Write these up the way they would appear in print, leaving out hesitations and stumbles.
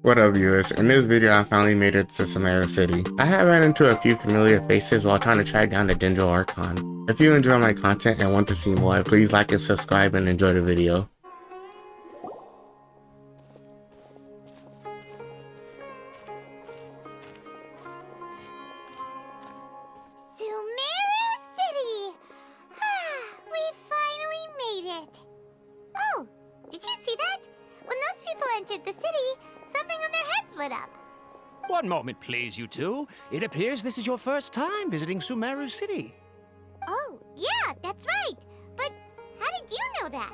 What up, viewers? In this video, I finally made it to Sumeru City. I have ran into a few familiar faces while trying to track down the Dendro Archon. If you enjoy my content and want to see more, please like and subscribe and enjoy the video. Sumeru City! We finally made it! Oh, did you see that? When those people entered the city, something on their heads lit up. One moment, please, you two. It appears this is your first time visiting Sumeru City. Oh, yeah, that's right. But how did you know that?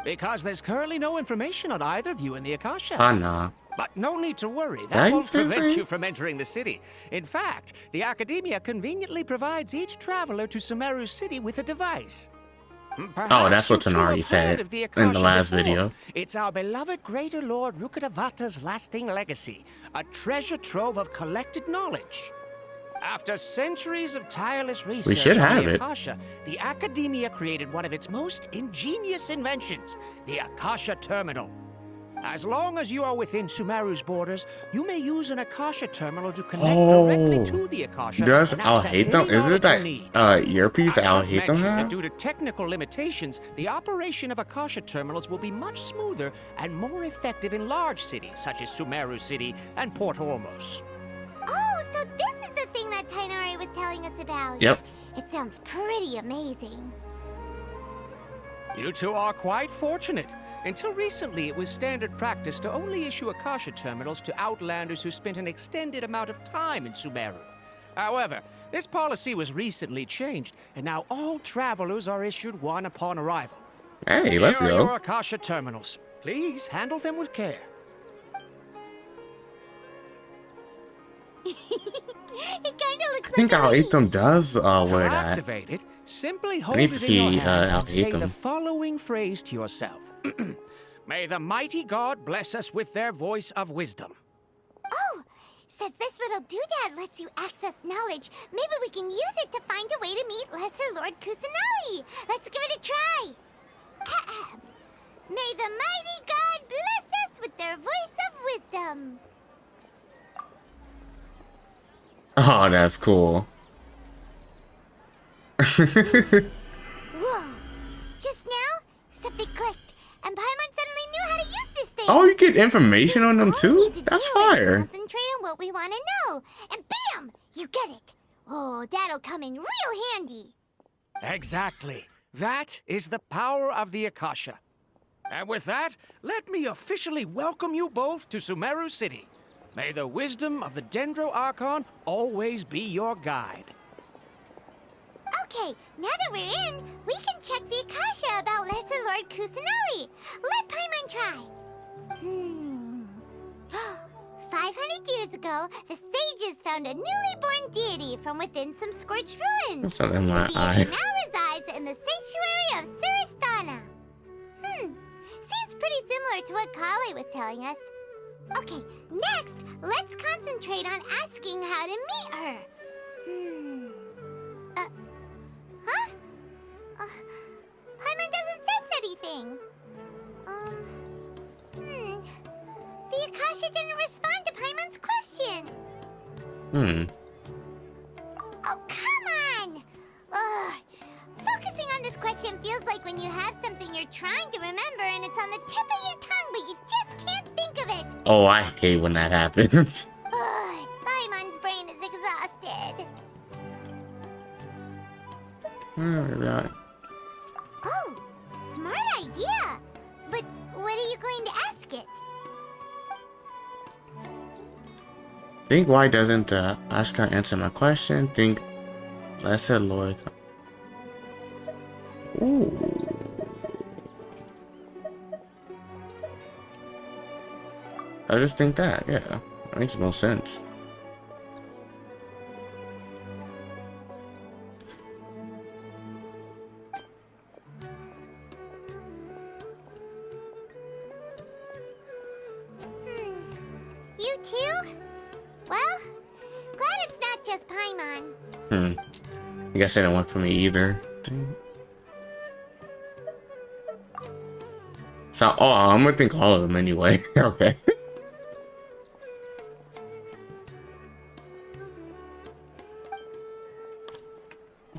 Because there's currently no information on either of you in the Akasha. Nah. But no need to worry, That that won't he's gonna prevent say? you from entering the city. In fact, the Academia conveniently provides each traveler to Sumeru City with a device. Oh, that's what Perhaps you two Tighnari have said heard of the in the Akasha last before. video. It's our beloved Greater Lord Rukkhadevata's lasting legacy, a treasure trove of collected knowledge. After centuries of tireless research should on have the it. Akasha, the Academia created one of its most ingenious inventions, the Akasha Terminal. As long as you are within Sumeru's borders, you may use an Akasha terminal to connect directly to the Akasha. Does and I'll access hate them? any Is it knowledge you that need. earpiece that I'll I should hate them mention that have? due to technical limitations, the operation of Akasha terminals will be much smoother and more effective in large cities such as Sumeru City and Port Ormos. Oh, so this is the thing that Tighnari was telling us about. Yep. It sounds pretty amazing. You two are quite fortunate. Until recently, it was standard practice to only issue Akasha terminals to outlanders who spent an extended amount of time in Sumeru. However, this policy was recently changed, and now all travelers are issued one upon arrival. Hey, let's Here are your go. Akasha terminals. Please handle them with care. It kinda looks I think like I'll a hate them does To wear that. activate it, simply hold need it to in your see, hand I'll and hate say them. the following phrase to yourself. May the mighty God bless us with their voice of wisdom. Oh, says this little doodad lets you access knowledge. Maybe we can use it to find a way to meet Lesser Lord Kusanali. Let's give it a try. Ahem. May the mighty God bless us with their voice of wisdom. Oh, that's cool. Whoa. Just now, something clicked, and Paimon suddenly knew how to use this thing. Oh, you get information on them All we too? need to That's do is fire. Concentrate on what we want to know, and bam! You get it. Oh, that'll come in real handy. Exactly. That is the power of the Akasha. And with that, let me officially welcome you both to Sumeru City. May the wisdom of the Dendro Archon always be your guide. Okay, now that we're in, we can check the Akasha about Lesser Lord Kusanali. Let Paimon try. 500 years ago, the sages found a newly born deity from within some scorched ruins. Something in my The eye. deity now resides in the sanctuary of Suristana. Seems pretty similar to what Collei was telling us. Okay, next, let's concentrate on asking how to meet her. Huh? Paimon doesn't sense anything. The Akasha didn't respond to Paimon's question. Oh, come on! Ugh. Focusing on this question feels like when you have something you're trying to remember and it's on the tip of your tongue, but you just can't think of it. Oh, I hate when that happens. Ugh, Paimon's brain is exhausted. Alright. Oh, smart idea. But what are you going to ask it? Think why doesn't Asuka answer my question? Think Lesser Lord. Ooh. I just think that, yeah. That makes no sense. You too? Well, glad it's not just Paimon. I guess it didn't work for me either. So, oh, I'm gonna think all of them anyway. Okay.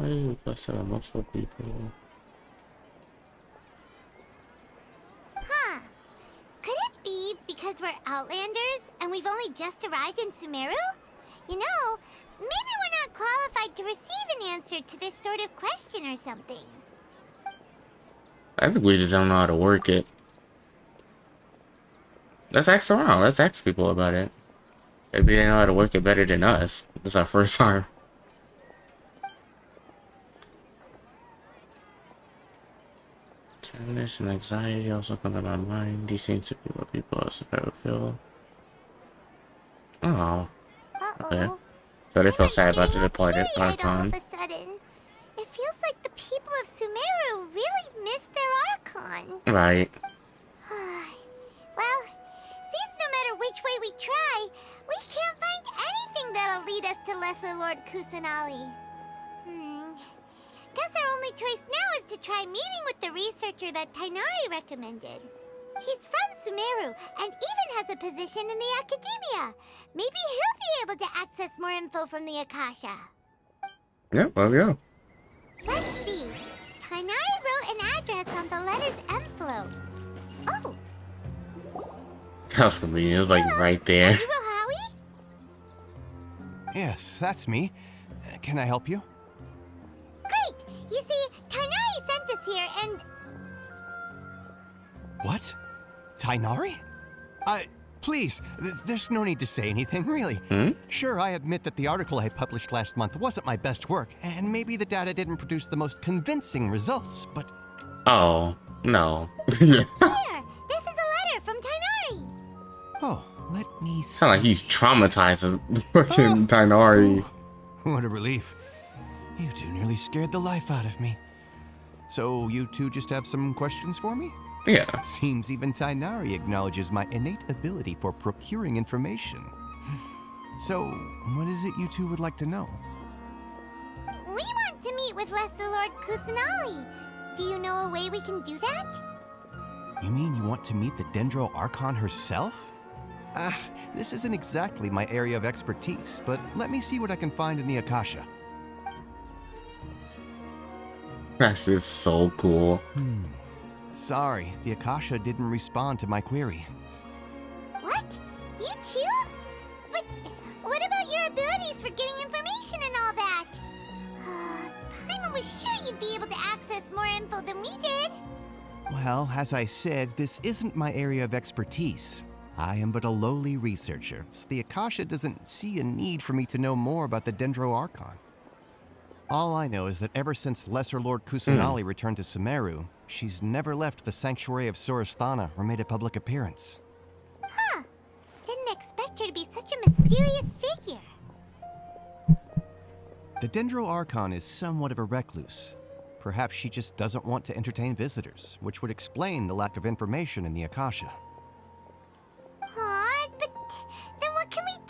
Why are you requested by multiple people? Huh. Could it be because we're Outlanders and we've only just arrived in Sumeru? You know, maybe we're not qualified to receive an answer to this sort of question or something. I think we just don't know how to work it. Let's ask around. Let's ask people about it. Maybe they know how to work it better than us. This is our first time. Sadness and anxiety also come to my mind. These seem to be what people else about feel. Oh. Okay. So they feel sad about the departed Archon. All of a sudden. It feels like the people of Sumeru really miss their Archon. Right. Well, seems no matter which way we try, we can't find anything that'll lead us to Lesser Lord Kusanali. Guess our only choice now is to try meeting with the researcher that Tighnari recommended. He's from Sumeru and even has a position in the academia. Maybe he'll be able to access more info from the Akasha. Yeah, well, yeah. Let's see. Tighnari wrote an address on the letter's envelope. Oh. That was convenient. It was like right there. Are you Howie? Yes, that's me. Can I help you? Great! You see, Tighnari sent us here and... What? Tighnari? Please, there's no need to say anything, really. Sure, I admit that the article I published last month wasn't my best work, and maybe the data didn't produce the most convincing results, but... Oh, no. Here! This is a letter from Tighnari! Oh, let me see. Sound like he's traumatizing fucking Tighnari. What a relief. You two nearly scared the life out of me. So, you two just have some questions for me? Yeah. Seems even Tighnari acknowledges my innate ability for procuring information. So, what is it you two would like to know? We want to meet with Lesser Lord Kusanali. Do you know a way we can do that? You mean you want to meet the Dendro Archon herself? This isn't exactly my area of expertise, but let me see what I can find in the Akasha. That's just so cool. Sorry, the Akasha didn't respond to my query. What? You too? But what about your abilities for getting information and all that? Paimon was sure you'd be able to access more info than we did. Well, as I said, this isn't my area of expertise. I am but a lowly researcher, so the Akasha doesn't see a need for me to know more about the Dendro Archon. All I know is that ever since Lesser Lord Kusanali returned to Sumeru, she's never left the Sanctuary of Sorasthana or made a public appearance. Huh. Didn't expect her to be such a mysterious figure. The Dendro Archon is somewhat of a recluse. Perhaps she just doesn't want to entertain visitors, which would explain the lack of information in the Akasha. But then what can we do?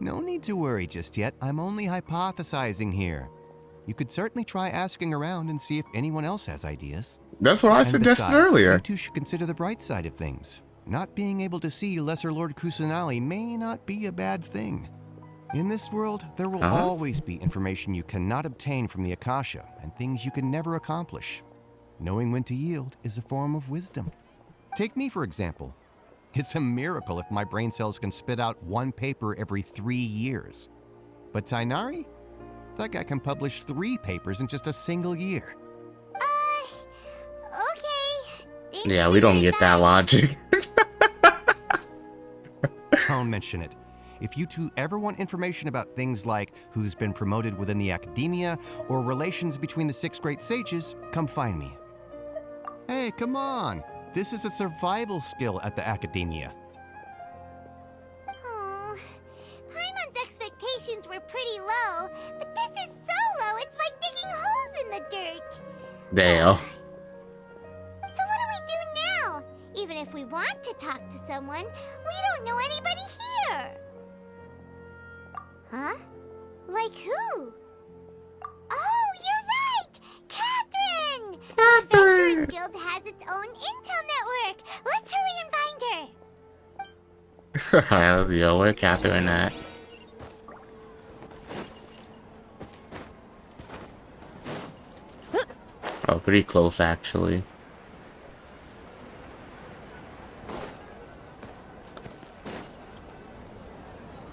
No need to worry just yet. I'm only hypothesizing here. You could certainly try asking around and see if anyone else has ideas. That's what I And suggested besides, earlier. You two should consider the bright side of things. Not being able to see Lesser Lord Kusanali may not be a bad thing. In this world, there will always be information you cannot obtain from the Akasha and things you can never accomplish. Knowing when to yield is a form of wisdom. Take me, for example. It's a miracle if my brain cells can spit out one paper every 3 years. But Tighnari? That guy can publish 3 papers in just a single year. Okay. Thanks Yeah, for we don't your get that advice. logic. Don't mention it. If you two ever want information about things like who's been promoted within the academia or relations between the 6 great sages, come find me. Hey, come on. This is a survival skill at the academia. Oh, Paimon's expectations were pretty low, but this is so low, it's like digging holes in the dirt. Damn. So what do we do now? Even if we want to talk to someone, we don't know anybody here. Huh? Like who? Oh, you're right! Catherine! The Adventurers Guild has its own intel network. Let's hurry and find her. Yo, where Catherine at? pretty close actually.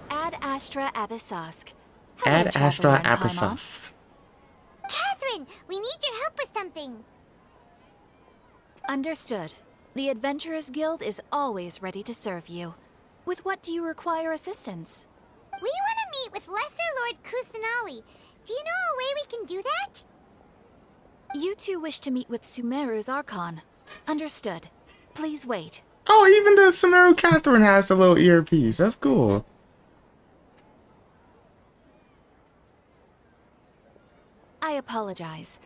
Ad Astra Abyssosk. Hello, Ad traveler Astra in Paimon. Abyssos. Catherine, we need your help with something. Understood. The Adventurers Guild is always ready to serve you. With what do you require assistance? We want to meet with Lesser Lord Kusanali. Do you know a way we can do that? You two wish to meet with Sumeru's Archon. Understood. Please wait. Oh, even the Sumeru Catherine has the little earpiece. That's cool. I apologize,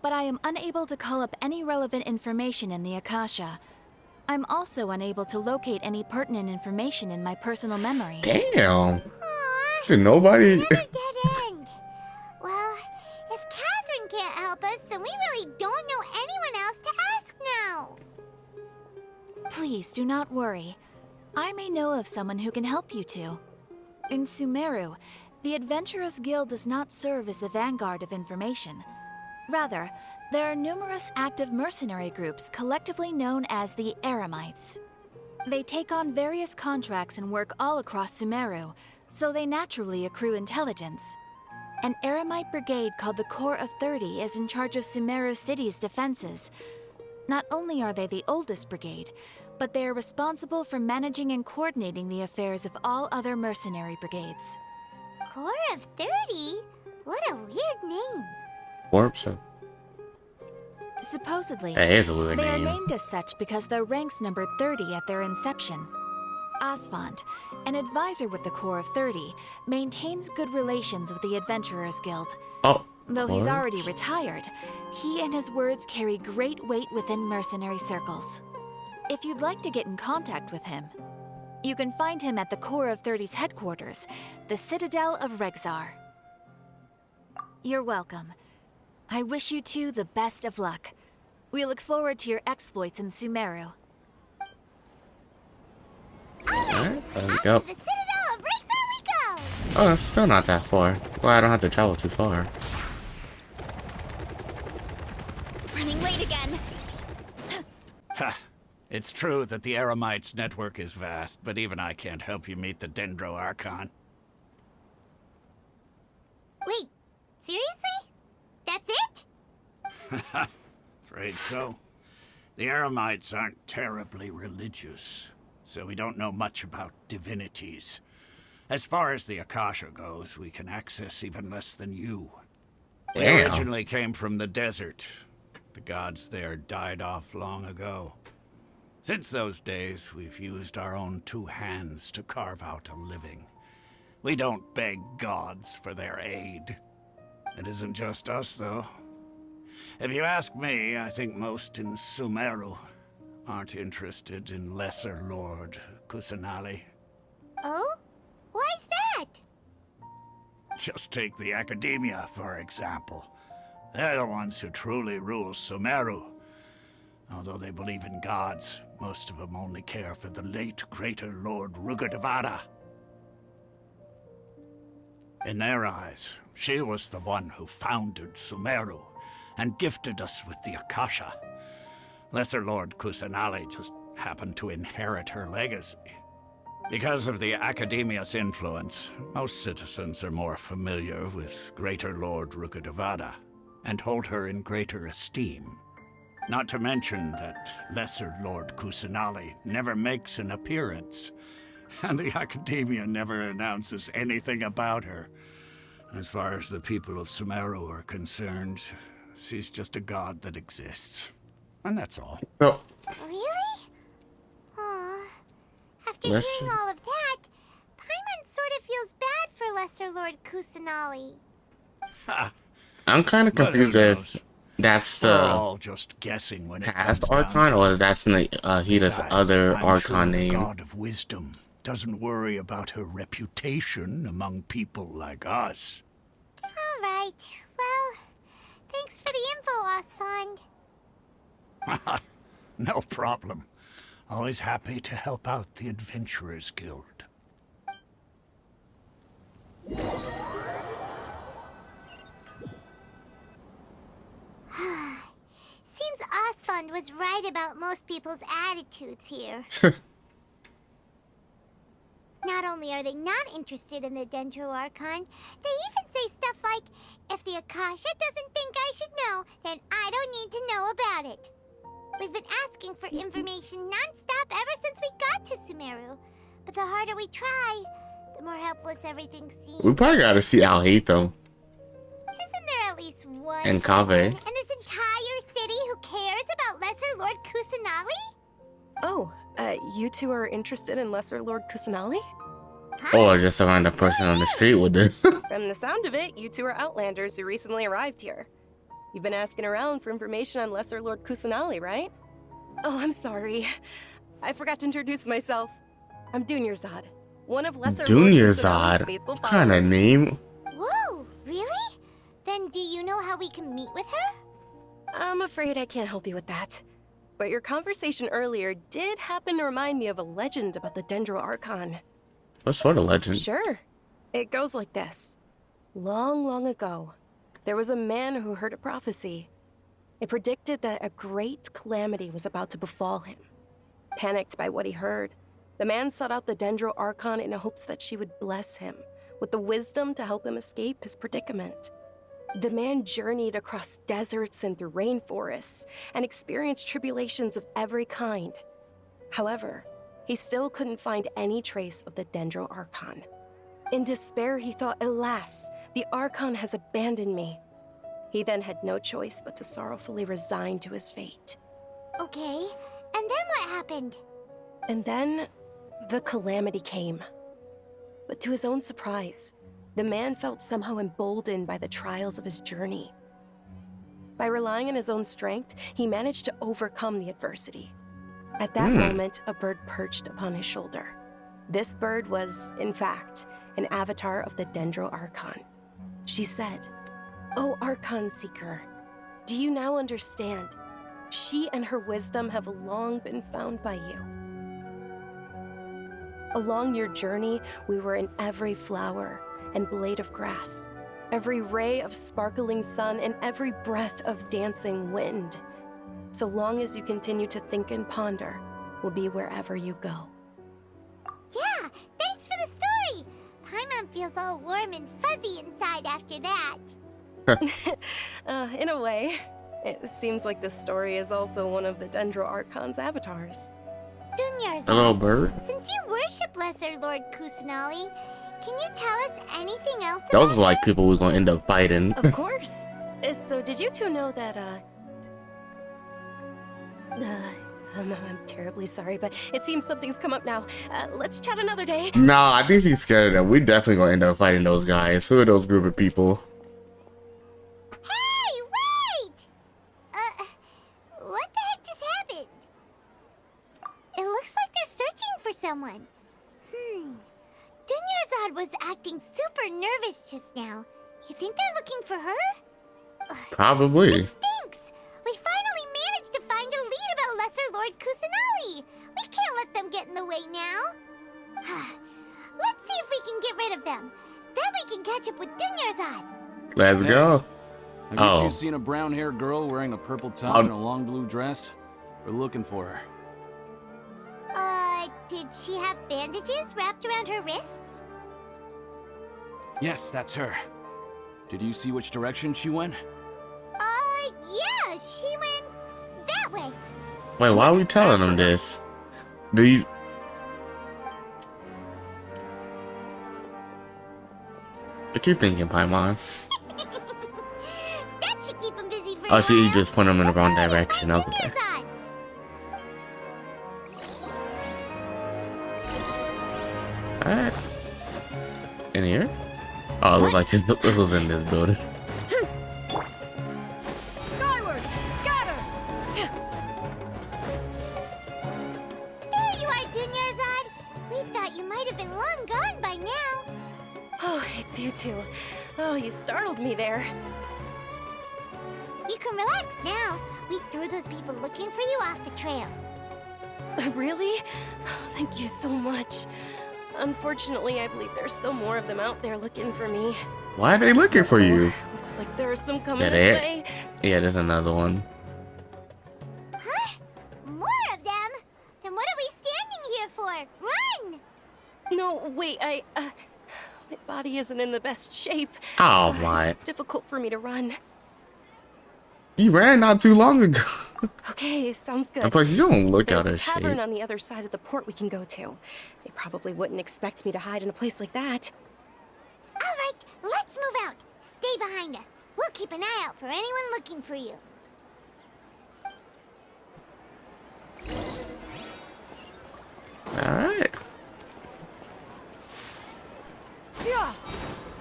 but I am unable to call up any relevant information in the Akasha. I'm also unable to locate any pertinent information in my personal memory. Damn. Aww, Did nobody? another dead end. Well, if Catherine can't help us, then we really don't know anyone else to ask now. Please do not worry. I may know of someone who can help you two. In Sumeru, the Adventurers Guild does not serve as the vanguard of information. Rather, there are numerous active mercenary groups collectively known as the Eremites. They take on various contracts and work all across Sumeru, so they naturally accrue intelligence. An Eremite brigade called the Corps of 30 is in charge of Sumeru City's defenses. Not only are they the oldest brigade, but they are responsible for managing and coordinating the affairs of all other mercenary brigades. Corps of 30? What a weird name. Warps. Supposedly, That is a weird they are name. named as such because their ranks numbered 30 at their inception. Asfand, an advisor with the Corps of 30, maintains good relations with the Adventurers Guild. Oh. Though he's Corps? already retired, he and his words carry great weight within mercenary circles. If you'd like to get in contact with him, you can find him at the Corps of 30's headquarters, the Citadel of Rexar. You're welcome. I wish you two the best of luck. We look forward to your exploits in Sumeru. Alright, there we Up go. to the Citadel of Rexar we go! Oh, it's still not that far. Glad I don't have to travel too far. Running late again. Ha! It's true that the Eremites' network is vast, but even I can't help you meet the Dendro Archon. Wait, seriously? That's it? Afraid so. The Eremites aren't terribly religious, so we don't know much about divinities. As far as the Akasha goes, we can access even less than you. We Damn. originally came from the desert. The gods there died off long ago. Since those days, we've used our own two hands to carve out a living. We don't beg gods for their aid. It isn't just us, though. If you ask me, I think most in Sumeru aren't interested in Lesser Lord Kusanali. Oh? Why's that? Just take the Academia, for example. They're the ones who truly rule Sumeru. Although they believe in gods, most of them only care for the late Greater Lord Rugadavada. In their eyes, she was the one who founded Sumeru and gifted us with the Akasha. Lesser Lord Kusanali just happened to inherit her legacy. Because of the Academia's influence, most citizens are more familiar with Greater Lord Rugadavada and hold her in greater esteem. Not to mention that Lesser Lord Kusanali never makes an appearance, and the Academia never announces anything about her. As far as the people of Sumeru are concerned, she's just a god that exists. And that's all. So, Really? Aw. After Listen. hearing all of that, Paimon sort of feels bad for Lesser Lord Kusanali. I'm kind of But who confused if knows? that's We're the all just guessing when it past comes down Archon to or it. if that's in the Hida's Besides, other I'm Archon sure the name. God of Wisdom doesn't worry about her reputation among people like us. Alright, well, thanks for the info, Asfand. No problem. Always happy to help out the Adventurers Guild. Vagabond was right about most people's attitudes here. Not only are they not interested in the Dendro Archon, they even say stuff like, if the Akasha doesn't think I should know, then I don't need to know about it. We've been asking for information non-stop ever since we got to Sumeru. But the harder we try, the more helpless everything seems. We probably gotta see Alhaitham Isn't there at least one and person Kaveh. in this entire city who cares about Lesser Lord Kusanali? Oh, you two are interested in Lesser Lord Kusanali? Or just a random person on the street with it. From the sound of it, you two are Outlanders who recently arrived here. You've been asking around for information on Lesser Lord Kusanali, right? Oh, I'm sorry. I forgot to introduce myself. I'm Dunyarzad, one of Lesser Lord Kusanali's Dunyarzad? faithful What kind of followers. name? Whoa, really? Then do you know how we can meet with her? I'm afraid I can't help you with that. But your conversation earlier did happen to remind me of a legend about the Dendro Archon. What sort of legend? Sure. It goes like this. Long, long ago, there was a man who heard a prophecy. It predicted that a great calamity was about to befall him. Panicked by what he heard, the man sought out the Dendro Archon in hopes that she would bless him with the wisdom to help him escape his predicament. The man journeyed across deserts and through rainforests and experienced tribulations of every kind. However, he still couldn't find any trace of the Dendro Archon. In despair, he thought, alas, the Archon has abandoned me. He then had no choice but to sorrowfully resign to his fate. Okay, and then what happened? And then, the calamity came. But to his own surprise, the man felt somehow emboldened by the trials of his journey. By relying on his own strength, he managed to overcome the adversity. At that moment, a bird perched upon his shoulder. This bird was, in fact, an avatar of the Dendro Archon. She said, "O Archon Seeker, do you now understand? She and her wisdom have long been found by you. Along your journey, we were in every flower and blade of grass, every ray of sparkling sun, and every breath of dancing wind. So long as you continue to think and ponder, we'll be wherever you go." Yeah, thanks for the story! Paimon feels all warm and fuzzy inside after that. In a way, it seems like this story is also one of the Dendro Archon's avatars. Dunyarzad, A little bird? since you worship Lesser Lord Kusanali, can you tell us anything else Those about are like her? people we're gonna end up fighting. Of course. So did you two know that, I'm terribly sorry, but it seems something's come up now. Let's chat another day. Nah, I think he's scared of them. We definitely gonna end up fighting those guys. Who are those group of people? Hey, wait! What the heck just happened? It looks like they're searching for someone. Dunyarzad was acting super nervous just now. You think they're looking for her? Probably. It stinks! We finally managed to find a lead about Lesser Lord Kusanali! We can't let them get in the way now. Let's see if we can get rid of them. Then we can catch up with Dunyarzad. Let's go. Haven't Oh. you seen a brown-haired girl wearing a purple top and a long blue dress? We're looking for her. Did she have bandages wrapped around her wrists? Yes, that's her. Did you see which direction she went? Yeah, she went that way. Wait, why are we telling them this? Do you... What you thinking, Paimon? That should keep him busy for Oh, a so you while. just point them in the wrong Let's hurry, direction. find Okay. Dunyarzad. Alright. In here? Oh, it looks like it was in this building. Skyward! Scatter! There you are, Dunyarzad. We thought you might have been long gone by now. Oh, it's you two. Oh, you startled me there. You can relax now. We threw those people looking for you off the trail. Really? Thank you so much. Unfortunately, I believe there's still more of them out there looking for me. Why are they looking for you? Looks like there are some coming Yeah, this way. Yeah, there's another one. Huh? for? Run! No, wait, my body isn't in the best shape. Oh my. It's difficult for me to run. You ran not too long ago. Okay, sounds good. But you don't look There's out a of tavern shape. on the other side of the port we can go to. They probably wouldn't expect me to hide in a place like that. All right, let's move out. Stay behind us. We'll keep an eye out for anyone looking for you. Alright.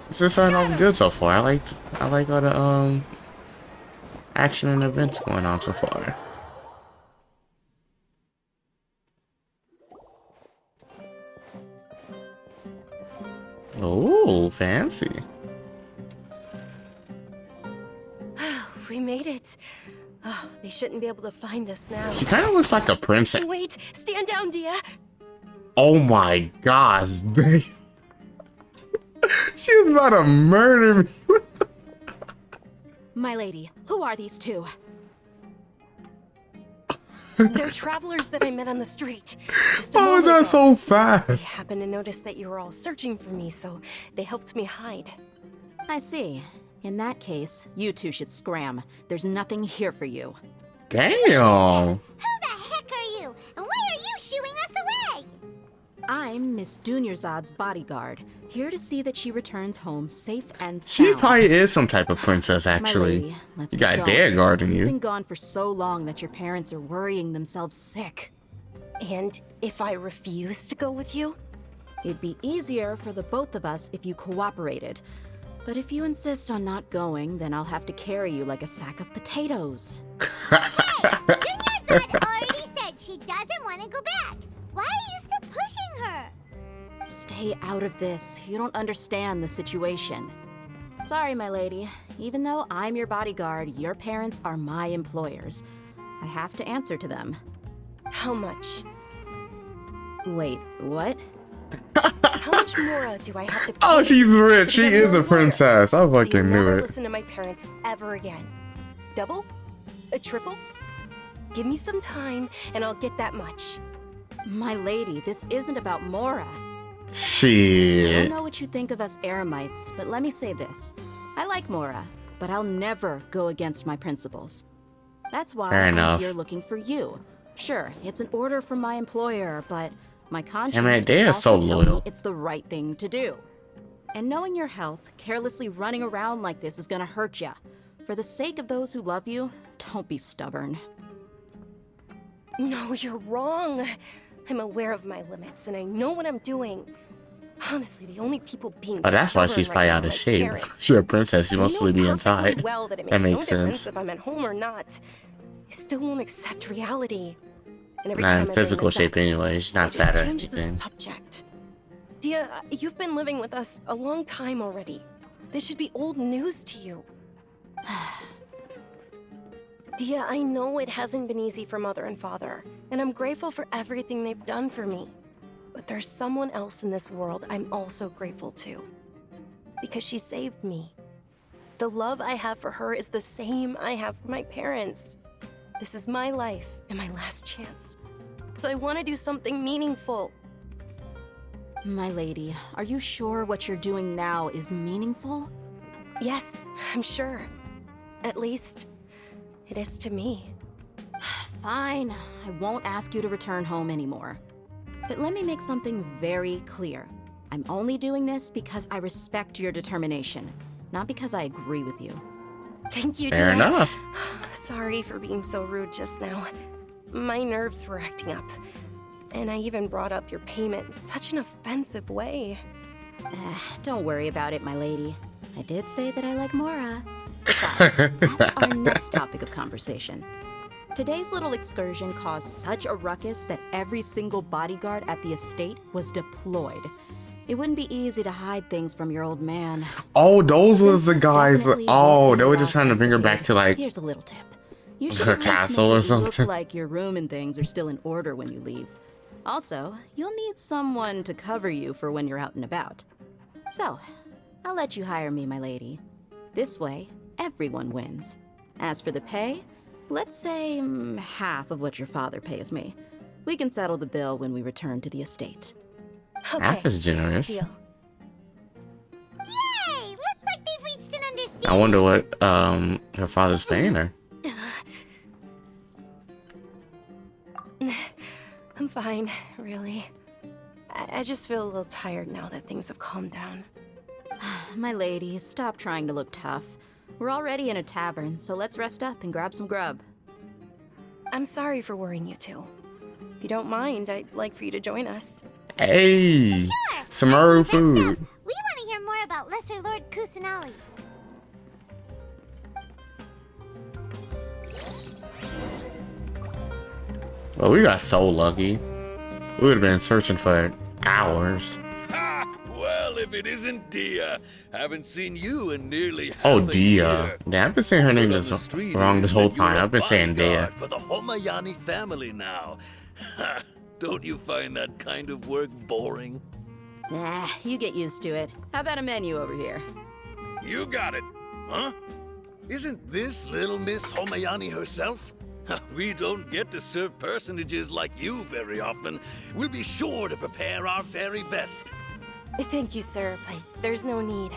This is starting off good so far. I like all the action and events going on so far. Oh, fancy. We made it. Oh, they shouldn't be able to find us now. She kind of looks like a princess. Wait, stand down, Dia. Oh my gosh, damn. She was about to murder me. My lady, who are these two? They're travelers that I met on the street. Just a How was moment that ago. so I fast? happened to notice that you were all searching for me, so they helped me hide. I see. In that case, you two should scram. There's nothing here for you. Damn. Who the heck are you? And why are you shooing us away? I'm Miss Dunyarzad's bodyguard, here to see that she returns home safe and sound. She probably is some type of princess, My actually. lady, let's You get got a going. dead guard in You've you. been gone for so long that your parents are worrying themselves sick. And if I refuse to go with you? It'd be easier for the both of us if you cooperated. But if you insist on not going, then I'll have to carry you like a sack of potatoes. Dunyarzad already said she doesn't want to go back. Why are you still pushing her? Stay out of this. You don't understand the situation. Sorry, my lady. Even though I'm your bodyguard, your parents are my employers. I have to answer to them. How much? Wait, what? How much more do I have to pay? Oh, she's rich. to She become is your a employer? princess. I So fucking you'll knew never it. listen to my parents ever again. Double? A triple? Give me some time, and I'll get that much. My lady, this isn't about Mora. I don't Shit. know what you think of us Eremites, but let me say this. I like Mora, but I'll never go against my principles. That's why Fair I'm enough. here looking for you. Sure, it's an order from my employer, but my conscience Damn it, they are must so also tell me loyal. it's the right thing to do. And knowing your health, carelessly running around like this is gonna hurt ya. For the sake of those who love you, don't be stubborn. No, you're wrong. I'm aware of my limits, and I know what I'm doing. Honestly, the only people being Oh, that's why stubborn she's right probably now out are of my shape. parents. She's a princess. She I wants know to be perfectly inside. well that it That makes no makes difference sense. if I'm at home or not. I still won't accept reality. And every Not time in I bring physical this shape up, anyway. She's I not just fat or change the anything. subject. Dia, you've been living with us a long time already. This should be old news to you. Dia, I know it hasn't been easy for Mother and Father, and I'm grateful for everything they've done for me. But there's someone else in this world I'm also grateful to. Because she saved me. The love I have for her is the same I have for my parents. This is my life and my last chance. So I want to do something meaningful. My lady, are you sure what you're doing now is meaningful? Yes, I'm sure. At least, it is to me. Fine, I won't ask you to return home anymore. But let me make something very clear. I'm only doing this because I respect your determination, not because I agree with you. Thank you, Fair Dia. enough. Sorry for being so rude just now. My nerves were acting up. And I even brought up your payment in such an offensive way. Don't worry about it, my lady. I did say that I like Mora. Besides, that's our next topic of conversation. Today's little excursion caused such a ruckus that every single bodyguard at the estate was deployed. It wouldn't be easy to hide things from your old man. Oh, those was Since the this guys. definitely Oh, won't be they were your just trying to last bring her back escapade, to like Here's a little tip. You her should at least castle or make it look something. like your room and things are still in order when you leave. Also, you'll need someone to cover you for when you're out and about. So, I'll let you hire me, my lady. This way, everyone wins. As for the pay, let's say half of what your father pays me. We can settle the bill when we return to the estate. Half is generous. Deal. Yay! Looks like they've reached an understanding. I wonder what her father's paying her. I'm fine, really. I just feel a little tired now that things have calmed down. My lady, stop trying to look tough. We're already in a tavern, so let's rest up and grab some grub. I'm sorry for worrying you two. If you don't mind, I'd like for you to join us. Hey, Sure. Sumeru First up, food. we want to hear more about Lesser Lord Kusanali. Well, we got so lucky. We would have been searching for hours. Ha! Well, if it isn't Dia, haven't seen you in nearly half Oh, a Dia. year. Yeah, I've been saying her name Word on is the street wrong is this whole that you're time. a I've been saying Dia. bodyguard for the Homayani family now. Ha! Don't you find that kind of work boring? Nah, you get used to it. How about a menu over here? You got it, huh? Isn't this little Miss Homayani herself? We don't get to serve personages like you very often. We'll be sure to prepare our very best. Thank you, sir, but there's no need.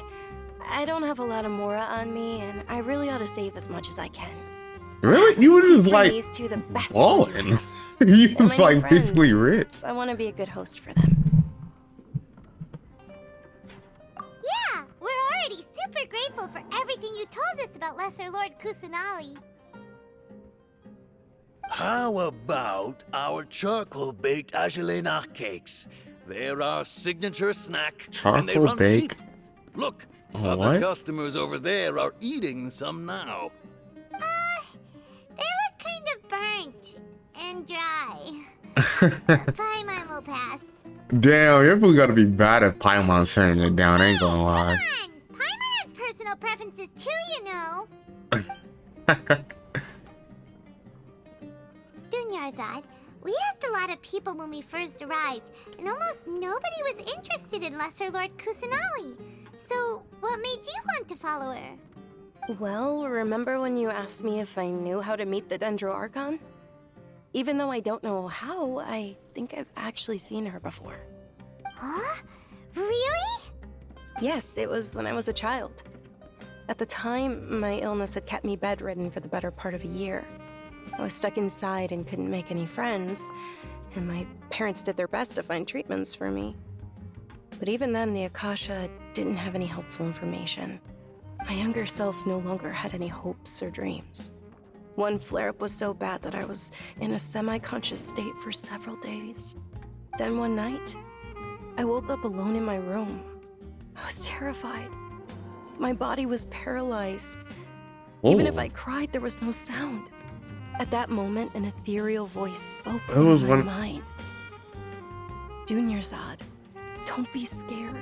I don't have a lot of Mora on me, and I really ought to save as much as I can. Really? You were just Bring like these two the best balling. You They're was my new like basically friends, rich. So I want to be a good host for them. Yeah, we're already super grateful for everything you told us about Lesser Lord Kusanali. How about our charcoal-baked agelena cakes? They're our signature snack, and they Charcoal run bake? cheap. Look, Oh, other what? customers over there are eating some now. They look kind of burnt and dry. Paimon will pass. Damn, your food gotta be bad if Paimon's turning it down. I ain't gonna lie. Come on! Paimon has personal preferences too, you know. Dunyarzad, we asked a lot of people when we first arrived, and almost nobody was interested in Lesser Lord Kusanali. So, what made you want to follow her? Well, remember when you asked me if I knew how to meet the Dendro Archon? Even though I don't know how, I think I've actually seen her before. Huh? Really? Yes, it was when I was a child. At the time, my illness had kept me bedridden for the better part of a year. I was stuck inside and couldn't make any friends, and my parents did their best to find treatments for me. But even then, the Akasha didn't have any helpful information. My younger self no longer had any hopes or dreams. One flare-up was so bad that I was in a semi-conscious state for several days. Then one night, I woke up alone in my room. I was terrified. My body was paralyzed. Even if I cried, there was no sound. At that moment, an ethereal voice spoke in my mind. Dunyarzad, don't be scared.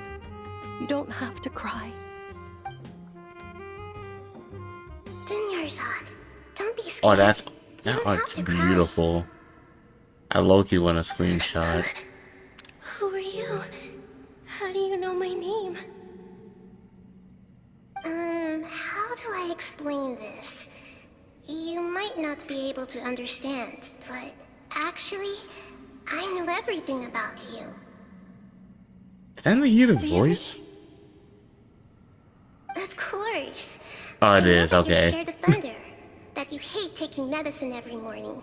You don't have to cry. Dunyarzad, don't be scared. Oh, that don't have art's to cry. beautiful. I low-key want a screenshot. Who are you? How do you know my name? How do I explain this? You might not be able to understand, but actually, I know everything about you. Is that Nahida's voice? Of course. Oh, I it know is, that You're okay. scared of thunder, that you hate taking medicine every morning,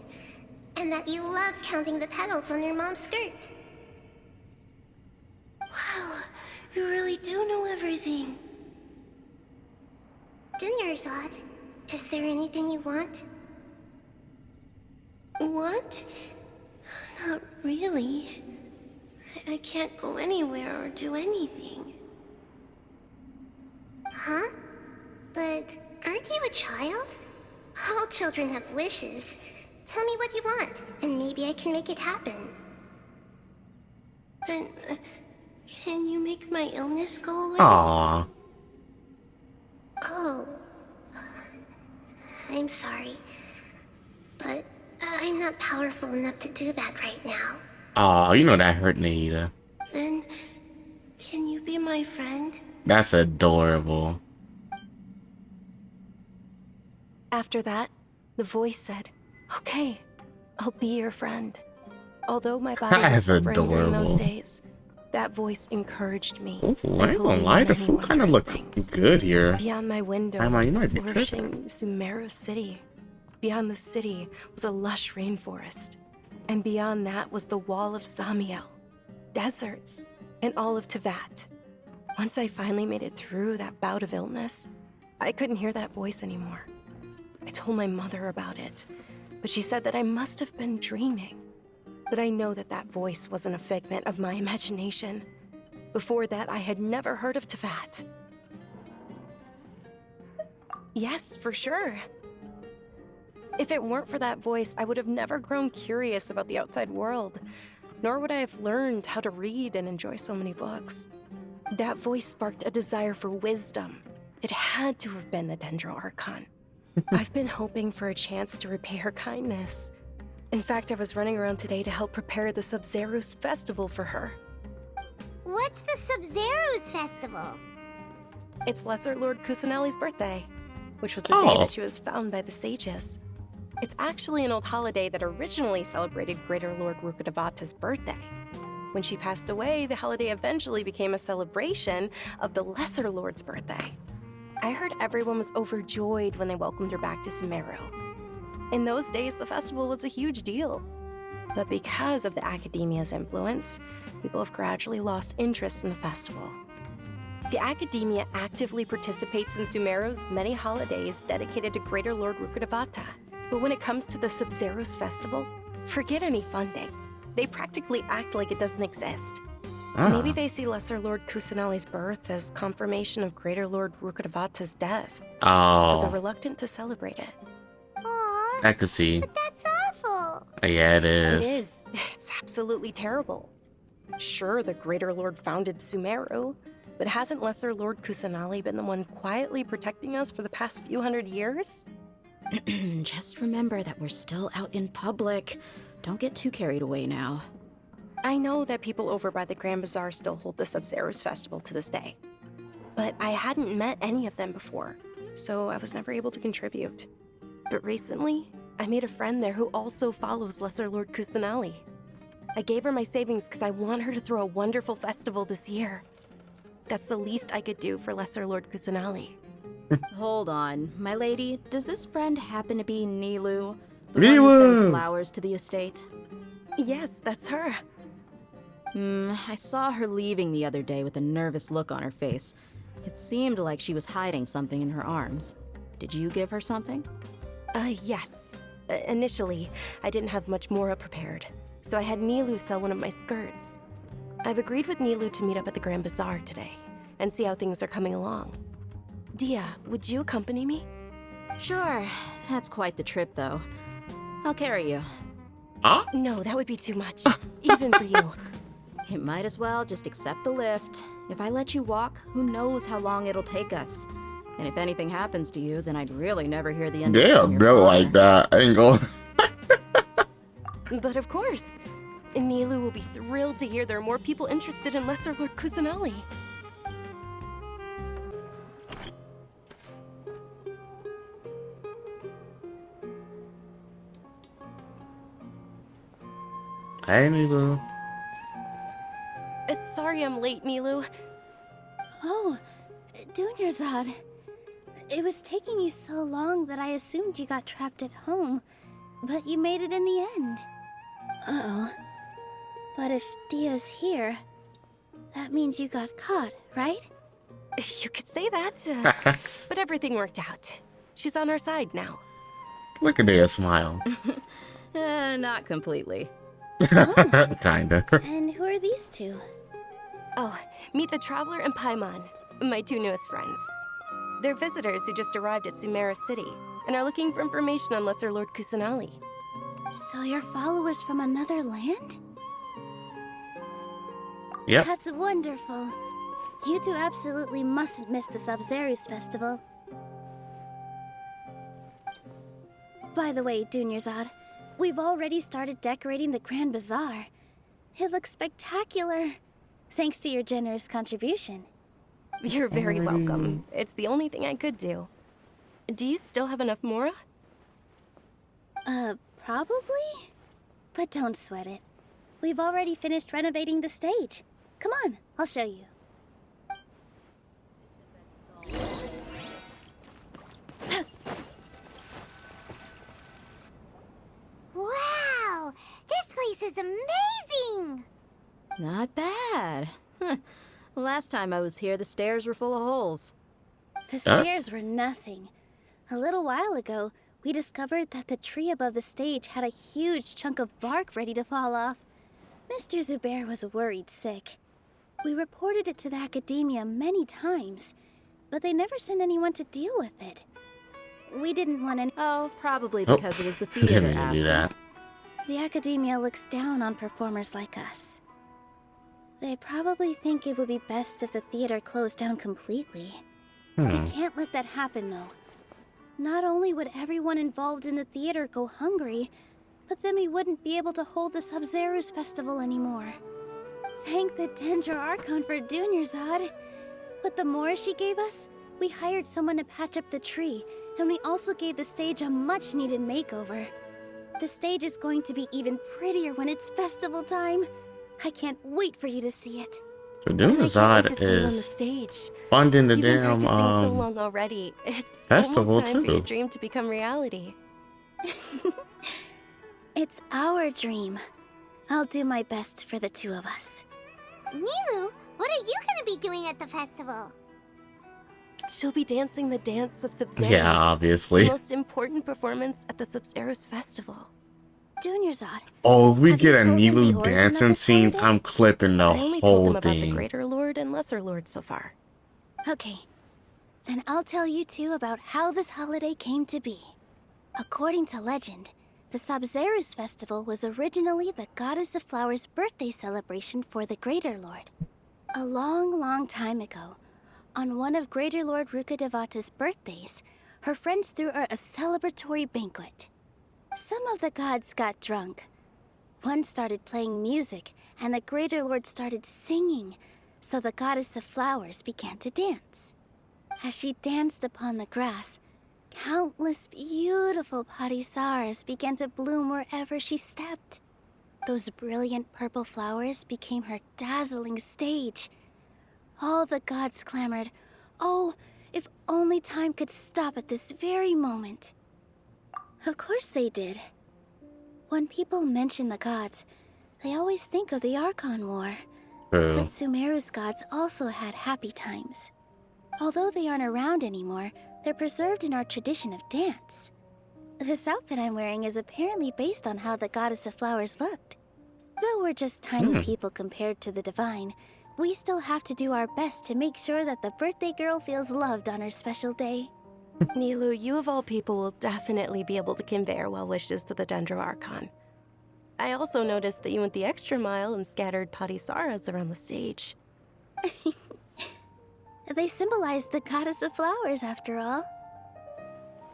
and that you love counting the petals on your mom's skirt. Wow, you really do know everything. Dunyarzad, is there anything you want? Want? Not really. I can't go anywhere or do anything. Huh? But aren't you a child? All children have wishes. Tell me what you want, and maybe I can make it happen. But can you make my illness go away? Aww. Oh. I'm sorry. But I'm not powerful enough to do that right now. Aw, you know that hurt Nahida. Then, can you be my friend? That's adorable. After that, the voice said, "Okay, I'll be your friend." Although my body was That's suffering during those adorable. days, that voice encouraged me. Ooh, and I ain't told gonna me lie, the many food kind of wondrous look things. good here. Beyond my window Paimon, was you the might be tripping. flourishing Sumeru City. Beyond the city was a lush rainforest. And beyond that was the wall of Samiel, deserts, and all of Tevat. Once I finally made it through that bout of illness, I couldn't hear that voice anymore. I told my mother about it, but she said that I must have been dreaming. But I know that that voice wasn't a figment of my imagination. Before that, I had never heard of Tevat. Yes, for sure. If it weren't for that voice, I would have never grown curious about the outside world, nor would I have learned how to read and enjoy so many books. That voice sparked a desire for wisdom. It had to have been the Dendro Archon. I've been hoping for a chance to repay her kindness. In fact, I was running around today to help prepare the Sub-Zero's festival for her. What's the Sub-Zero's festival? It's Lesser Lord Kusanali's birthday, which was the day that she was found by the sages. It's actually an old holiday that originally celebrated Greater Lord Rukkhadevata's birthday. When she passed away, the holiday eventually became a celebration of the Lesser Lord's birthday. I heard everyone was overjoyed when they welcomed her back to Sumeru. In those days, the festival was a huge deal. But because of the Academia's influence, people have gradually lost interest in the festival. The Academia actively participates in Sumeru's many holidays dedicated to Greater Lord Rukkhadevata. But when it comes to the Sub-Zero's festival, forget any funding. They practically act like it doesn't exist. Maybe they see Lesser Lord Kusanali's birth as confirmation of Greater Lord Rukkhadevata's death. So they're reluctant to celebrate it. Aww, I could see. but that's awful. Yeah, it is. It is. It's absolutely terrible. Sure, the Greater Lord founded Sumeru, but hasn't Lesser Lord Kusanali been the one quietly protecting us for the past few hundred years? Just remember that we're still out in public. Don't get too carried away now. I know that people over by the Grand Bazaar still hold the Sub-Zero's festival to this day. But I hadn't met any of them before, so I was never able to contribute. But recently, I made a friend there who also follows Lesser Lord Kusanali. I gave her my savings because I want her to throw a wonderful festival this year. That's the least I could do for Lesser Lord Kusanali. Hold on, my lady. Does this friend happen to be Nilu? The one who sends flowers to the estate? Yes, that's her. I saw her leaving the other day with a nervous look on her face. It seemed like she was hiding something in her arms. Did you give her something? Yes. Initially, I didn't have much Mora prepared, so I had Nilu sell one of my skirts. I've agreed with Nilu to meet up at the Grand Bazaar today, and see how things are coming along. Dia, would you accompany me? Sure. That's quite the trip, though. I'll carry you. No, that would be too much, even for you. You might as well just accept the lift. If I let you walk, who knows how long it'll take us. And if anything happens to you, then I'd really never hear the end of it. They're built like that. I ain't gonna. But of course. Nilu will be thrilled to hear there are more people interested in Lesser Lord Kusanali. Hey, Nilu. Sorry I'm late, Nilu. Oh, Dunyarzad. It was taking you so long that I assumed you got trapped at home, but you made it in the end. Uh-oh. But if Dia's here, that means you got caught, right? You could say that, but everything worked out. She's on our side now. Look at their smile. Not completely. Kinda. And who are these two? Oh, meet the Traveler and Paimon, my two newest friends. They're visitors who just arrived at Sumeru City and are looking for information on Lesser Lord Kusanali. So you're followers from another land? Yep. That's wonderful. You two absolutely mustn't miss the Sub-Zero's festival. By the way, Dunyarzad, we've already started decorating the Grand Bazaar. It looks spectacular. Thanks to your generous contribution. You're very welcome. It's the only thing I could do. Do you still have enough Mora? Probably? But don't sweat it. We've already finished renovating the stage. Come on, I'll show you. Wow! This place is amazing! Not bad. Last time I was here, the stairs were full of holes. The stairs were nothing. A little while ago, we discovered that the tree above the stage had a huge chunk of bark ready to fall off. Mr. Zubair was worried sick. We reported it to the academia many times, but they never sent anyone to deal with it. We didn't want any— Oh, probably because it was the theater Didn't mean to do aspect. that. The academia looks down on performers like us. They probably think it would be best if the theater closed down completely. We can't let that happen, though. Not only would everyone involved in the theater go hungry, but then we wouldn't be able to hold the Sub-Zero's festival anymore. Thank the Dendro Archon for Dunyarzad. But the more she gave us, we hired someone to patch up the tree, and we also gave the stage a much-needed makeover. The stage is going to be even prettier when it's festival time. I can't wait for you to see it. So Dunyarzad is funding the You've been damn practicing so long already. It's festival almost time for your too. dream to become reality. It's our dream. I'll do my best for the two of us. Nilu, what are you gonna be doing at the festival? She'll be dancing the dance of Sub-Zeros. Yeah, obviously. The most important performance at the Sub-Zeros festival. Dunyarzad. Oh, if we Have get you a told them the Nilu origin of dancing this scene, holiday? I'm clipping the I only told whole them about the thing. Greater Lord and Lesser Lord so far. Okay. Then I'll tell you two about how this holiday came to be. According to legend, the Sub-Zeros festival was originally the Goddess of Flowers' birthday celebration for the Greater Lord. A long, long time ago, on one of Greater Lord Rukkhadevata's birthdays, her friends threw her a celebratory banquet. Some of the gods got drunk. One started playing music, and the Greater Lord started singing, so the Goddess of Flowers began to dance. As she danced upon the grass, countless beautiful padisaras began to bloom wherever she stepped. Those brilliant purple flowers became her dazzling stage. All the gods clamored, "Oh, if only time could stop at this very moment." Of course they did. When people mention the gods, they always think of the Archon War. True. But Sumeru's gods also had happy times. Although they aren't around anymore, they're preserved in our tradition of dance. This outfit I'm wearing is apparently based on how the Goddess of Flowers looked. Though we're just tiny people compared to the Divine, we still have to do our best to make sure that the birthday girl feels loved on her special day. Nilu, you of all people will definitely be able to convey our well wishes to the Dendro Archon. I also noticed that you went the extra mile and scattered padisaras around the stage. They symbolize the Goddess of Flowers, after all.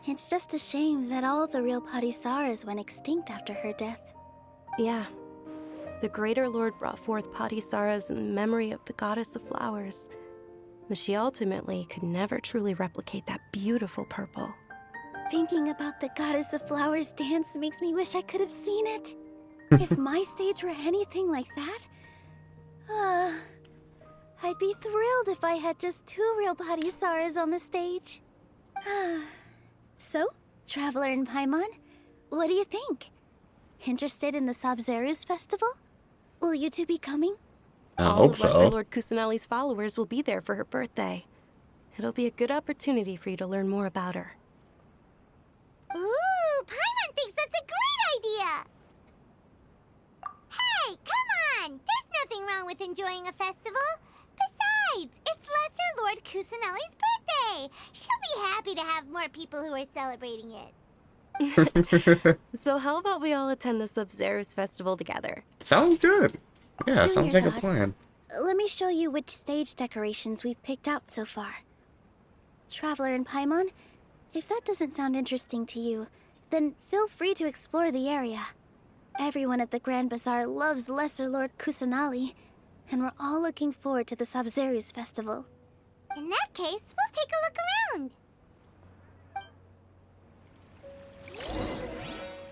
It's just a shame that all the real padisaras went extinct after her death. Yeah. The Greater Lord brought forth padisaras in memory of the Goddess of Flowers. But she ultimately could never truly replicate that beautiful purple. Thinking about the Goddess of Flowers dance makes me wish I could have seen it. If my stage were anything like that, I'd be thrilled if I had just 2 real padisaras on the stage. So, Traveler and Paimon, what do you think? Interested in the Sub-Zeros festival? Will you two be coming? I All hope of Lesser so. Lord Kusanali's followers will be there for her birthday. It'll be a good opportunity for you to learn more about her. Ooh, Paimon thinks that's a great idea! Hey, come on! There's nothing wrong with enjoying a festival. Besides, it's Lesser Lord Kusanali's birthday. She'll be happy to have more people who are celebrating it. So how about we all attend the Sub-Zeros festival together? Sounds good. Yeah, sounds like a Dunyarzad, plan. Let me show you which stage decorations we've picked out so far. Traveler and Paimon, if that doesn't sound interesting to you, then feel free to explore the area. Everyone at the Grand Bazaar loves Lesser Lord Kusanali, and we're all looking forward to the Sub-Zeros festival. In that case, we'll take a look around.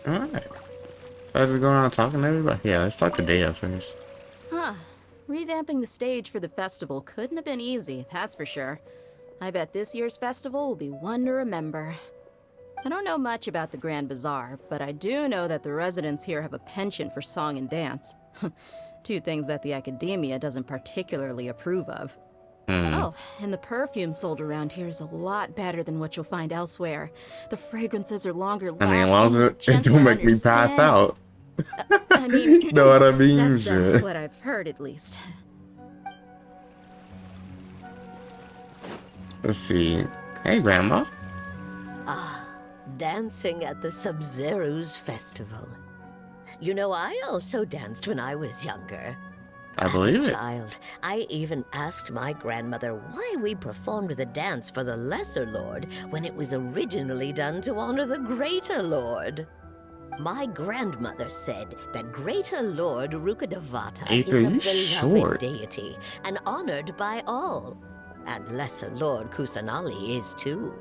Alright. I just go around talking to everybody? Yeah, let's talk to Dea first. Huh. Revamping the stage for the festival couldn't have been easy, that's for sure. I bet this year's festival will be one to remember. I don't know much about the Grand Bazaar, but I do know that the residents here have a penchant for song and dance. Two things that the academia doesn't particularly approve of. Oh, and the perfume sold around here is a lot better than what you'll find elsewhere. The fragrances are longer lasting. I mean, as long as it don't make me pass out. I mean, know what I mean? That's what I've heard, at least. Let's see. Hey, Grandma. Dancing at the Sub-Zero's festival. You know, I also danced when I was younger. I believe As a it. child, I even asked my grandmother why we performed the dance for the Lesser Lord when it was originally done to honor the Greater Lord. My grandmother said that Greater Lord Rukkhadevata Aether, is a you beloved short. deity and honored by all. And Lesser Lord Kusanali is too.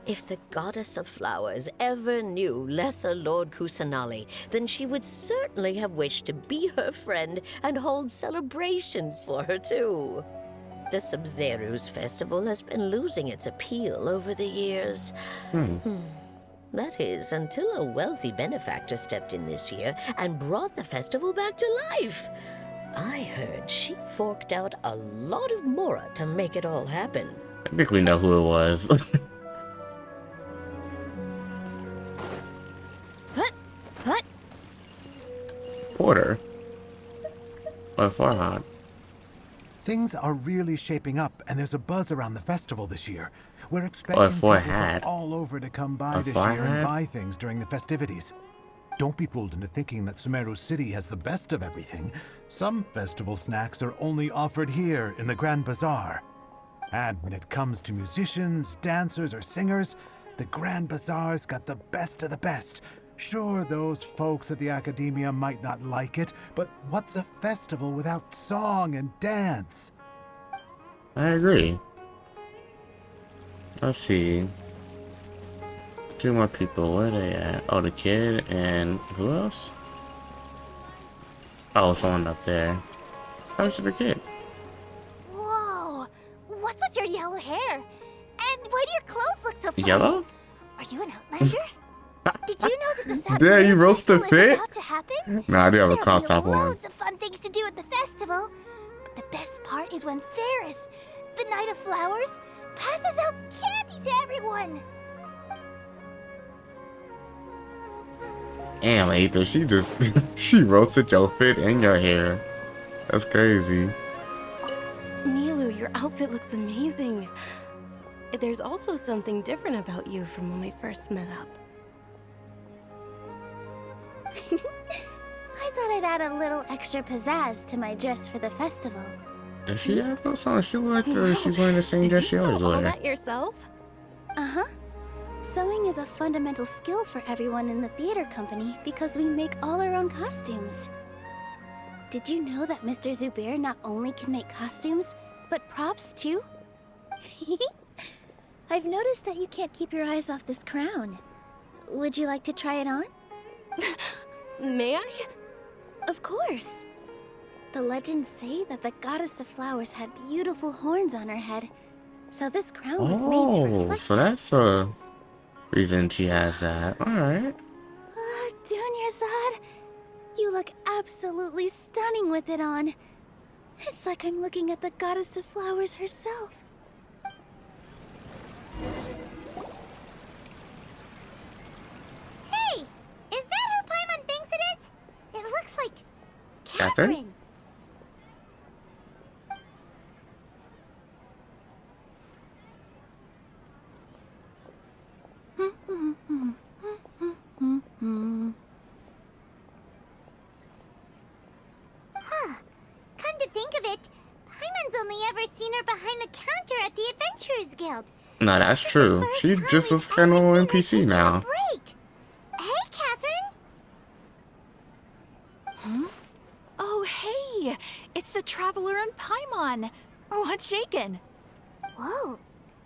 If the goddess of flowers ever knew Lesser Lord Kusanali, then she would certainly have wished to be her friend and hold celebrations for her too. The Sub-Zero's festival has been losing its appeal over the years. That is, until a wealthy benefactor stepped in this year and brought the festival back to life. I heard she forked out a lot of mora to make it all happen. I think we know who it was. What? Porter. Or Farhad. Things are really shaping up, and there's a buzz around the festival this year. We're expecting people Farhad. from all over to come by Or this year Farhad? and buy things during the festivities. Don't be fooled into thinking that Sumeru City has the best of everything. Some festival snacks are only offered here in the Grand Bazaar. And when it comes to musicians, dancers, or singers, the Grand Bazaar's got the best of the best. Sure, those folks at the academia might not like it, but what's a festival without song and dance? I agree. Let's see. Two more people. Where are they at? Oh, the kid and who else? Oh, someone up there. How's the kid? Whoa! What's with your yellow hair? And why do your clothes look so funny? Yellow? Are you an outlander? Did you know that the Sub Yeah, you roasted festival is fit? about to happen? Nah, I do have a There'll crop be top on. loads of fun things to do at the festival. But the best part is when Ferris, the Knight of Flowers, passes out candy to everyone. Damn, Aether, she just she roasted your fit and your hair. That's crazy. Nilu, your outfit looks amazing. There's also something different about you from when we first met up. I thought I'd add a little extra pizzazz to my dress for the festival. Does she have those on? She look like she's wearing the same dress she always all wears. that yourself? Uh-huh. Sewing is a fundamental skill for everyone in the theater company because we make all our own costumes. Did you know that Mr. Zubair not only can make costumes, but props too? I've noticed that you can't keep your eyes off this crown. Would you like to try it on? May I? Of course. The legends say that the goddess of flowers had beautiful horns on her head, so this crown was made to Oh, reflect. so that's a reason she has that. Alright. Dunyarzad, you look absolutely stunning with it on. It's like I'm looking at the goddess of flowers herself. Hey! Is that who Paimon thinks it is? It looks like Catherine? Catherine. Huh. Come to think of it, Paimon's only ever seen her behind the counter at the Adventurers Guild. No, that's true. She just is kind of an NPC now. Break. Hey, Catherine. Oh, hey! It's the Traveler and Paimon! What's shaken? Whoa.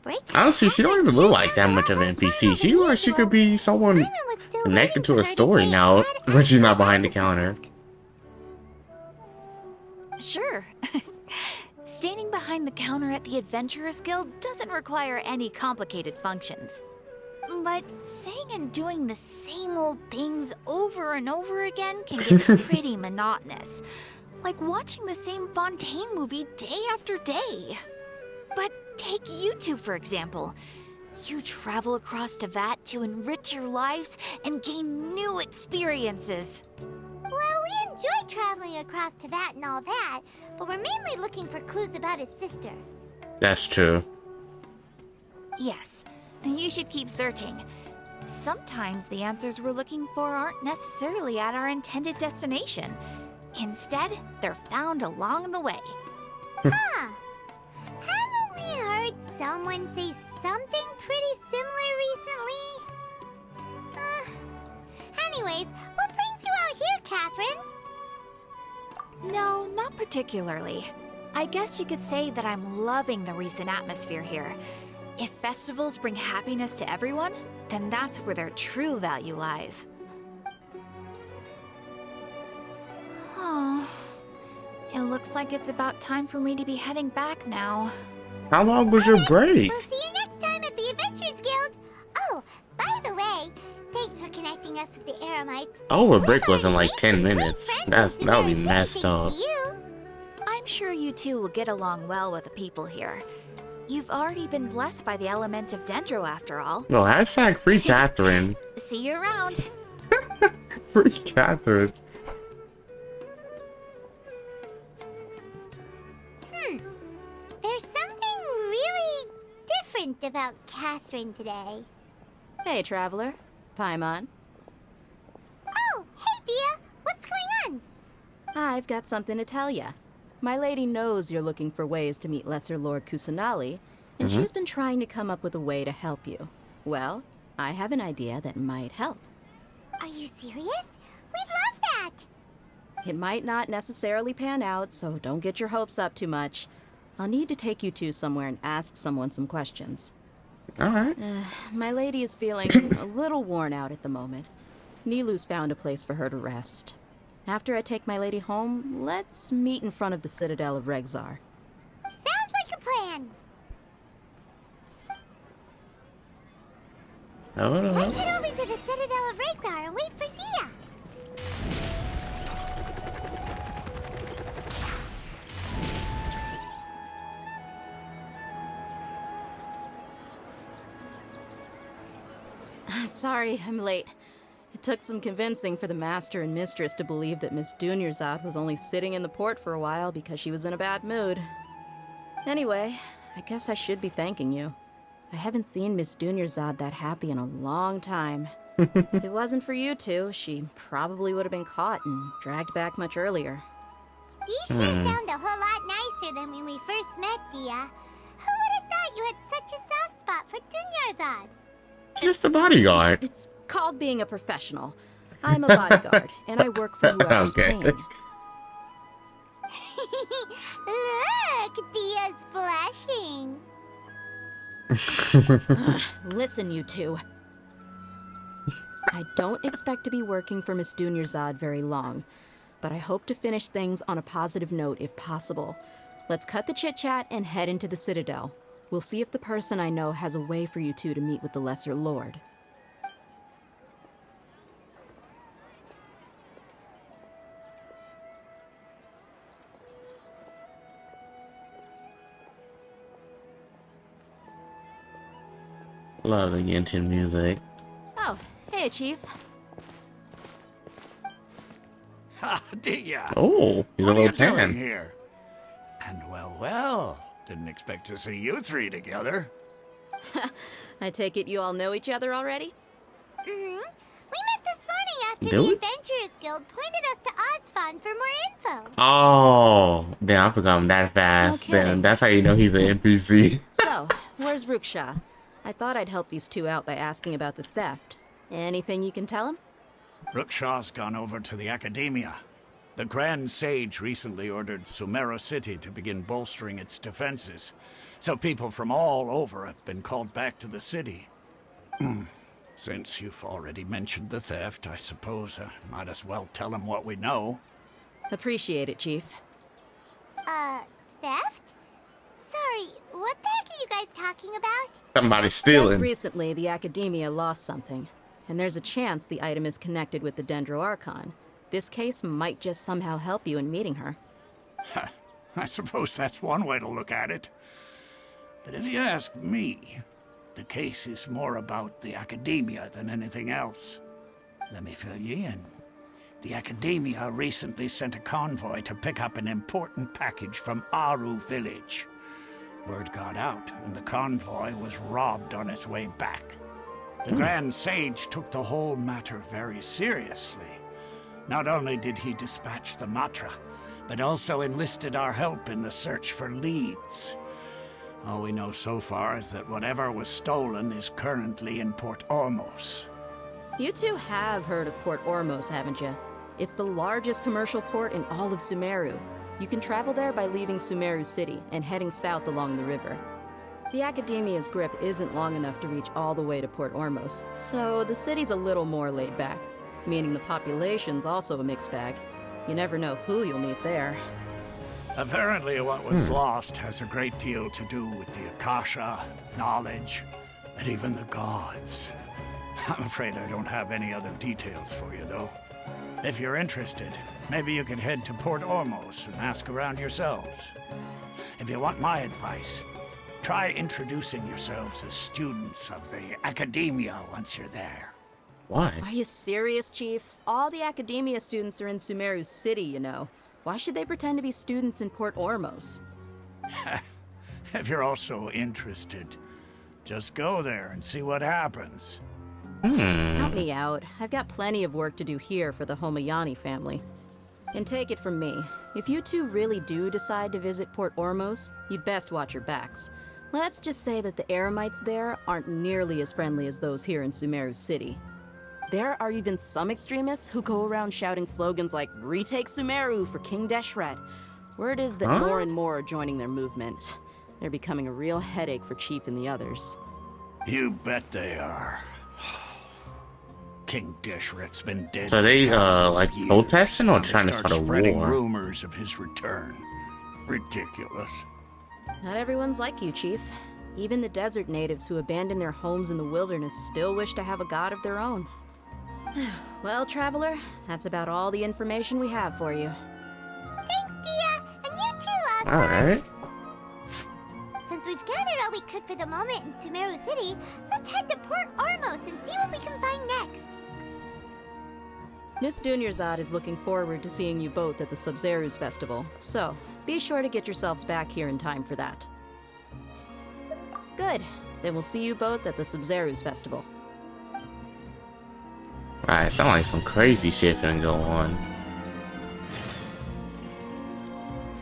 break. Honestly, she don't even look like that much of an NPC. She looks like she could be someone connected to a story now when she's not behind the counter. Sure. Standing behind the counter at the Adventurers Guild doesn't require any complicated functions. But saying and doing the same old things over and over again can get pretty monotonous. Like watching the same Fontaine movie day after day. But take you two, for example. You travel across Teyvat to enrich your lives and gain new experiences. Well, we enjoy traveling across Teyvat and all that, but we're mainly looking for clues about his sister. That's true. Yes, you should keep searching. Sometimes the answers we're looking for aren't necessarily at our intended destination. Instead, they're found along the way. Huh. Haven't we heard someone say something pretty similar recently? Anyways, what brings you out here, Catherine? No, not particularly. I guess you could say that I'm loving the recent atmosphere here. If festivals bring happiness to everyone, then that's where their true value lies. Oh, it looks like it's about time for me to be heading back now. How long was your break? We'll see you next time at the Adventurers Guild. Oh, by the way, thanks for connecting us with the Eremites. Oh, a break wasn't like 10 minutes. That would be messed up. I'm sure you two will get along well with the people here. You've already been blessed by the element of Dendro after all. No, hashtag free Catherine. See you around. Free Catherine. There's something really different about Catherine today. Hey, Traveler. Paimon. Oh, hey, Dia. What's going on? I've got something to tell ya. My lady knows you're looking for ways to meet Lesser Lord Kusanali, and she's been trying to come up with a way to help you. Well, I have an idea that might help. Are you serious? We'd love that. It might not necessarily pan out, so don't get your hopes up too much. I'll need to take you two somewhere and ask someone some questions. Alright. My lady is feeling a little worn out at the moment. Nilu's found a place for her to rest. After I take my lady home, let's meet in front of the Citadel of Regzar. Sounds like a plan. Let's head over to the Citadel of Regzar and wait for Dia. Sorry, I'm late. It took some convincing for the master and mistress to believe that Miss Dunyarzad was only sitting in the port for a while because she was in a bad mood. Anyway, I guess I should be thanking you. I haven't seen Miss Dunyarzad that happy in a long time. If it wasn't for you two, she probably would have been caught and dragged back much earlier. You sure sound a whole lot nicer than when we first met, Dia. Who would have thought you had such a soft spot for Dunyarzad? Just a bodyguard. It's called being a professional. I'm a bodyguard, and I work for whoever's paying. Look, Dia's blushing. Listen, you two. I don't expect to be working for Miss Dunyarzad very long, but I hope to finish things on a positive note if possible. Let's cut the chit-chat and head into the Citadel. We'll see if the person I know has a way for you two to meet with the Lesser Lord. Love the Genshin music. Oh, hey, Chief. Ha, Dia. Oh, he's a What are little you doing tan. here? And well, didn't expect to see you three together. I take it you all know each other already? We met this morning after Did the we? Adventurers Guild pointed us to Ozfon for more info. Oh, damn, I forgot him that fast. Okay. Then that's how you know he's an NPC. So, where's Ruksha? I thought I'd help these two out by asking about the theft. Anything you can tell him? Rookshaw's gone over to the Academia. The Grand Sage recently ordered Sumeru City to begin bolstering its defenses, so people from all over have been called back to the city. Since you've already mentioned the theft, I suppose I might as well tell them what we know. Appreciate it, Chief. Theft? Sorry, what the heck are you guys talking about? Somebody Just stealing. recently, the Academia lost something, and there's a chance the item is connected with the Dendro Archon. This case might just somehow help you in meeting her. I suppose that's one way to look at it. But if you ask me, the case is more about the Academia than anything else. Let me fill you in. The Academia recently sent a convoy to pick up an important package from Aru village. Word got out, and the convoy was robbed on its way back. The Grand Sage took the whole matter very seriously. Not only did he dispatch the Matra, but also enlisted our help in the search for leads. All we know so far is that whatever was stolen is currently in Port Ormos. You two have heard of Port Ormos, haven't you? It's the largest commercial port in all of Sumeru. You can travel there by leaving Sumeru City and heading south along the river. The Academia's grip isn't long enough to reach all the way to Port Ormos, so the city's a little more laid back, meaning the population's also a mixed bag. You never know who you'll meet there. Apparently what was lost has a great deal to do with the Akasha, knowledge, and even the gods. I'm afraid I don't have any other details for you, though. If you're interested, maybe you can head to Port Ormos and ask around yourselves. If you want my advice, try introducing yourselves as students of the Academia once you're there. Why? Are you serious, Chief? All the Academia students are in Sumeru City, you know. Why should they pretend to be students in Port Ormos? If you're also interested, just go there and see what happens. Count me out. I've got plenty of work to do here for the Homayani family. And take it from me, if you two really do decide to visit Port Ormos, you'd best watch your backs. Let's just say that the Eremites there aren't nearly as friendly as those here in Sumeru City. There are even some extremists who go around shouting slogans like, "Retake Sumeru for King Deshret." Word is that more and more are joining their movement. They're becoming a real headache for Chief and the others. You bet they are. King Deshret's been dead. So they like for years. protesting or Now they trying to start a spreading war? rumors of his return. Ridiculous. Not everyone's like you, Chief. Even the desert natives who abandoned their homes in the wilderness still wish to have a god of their own. Well, Traveler, that's about all the information we have for you. Thanks, Dia! And you too, Asa! Alright. Since we've gathered all we could for the moment in Sumeru City, let's head to Port Ormos and see what we can find next. Miss Dunyarzad is looking forward to seeing you both at the Sub-Zerus Festival, so be sure to get yourselves back here in time for that. Good. Then we'll see you both at the Sub-Zerus Festival. Alright, sound like some crazy shit finna go on.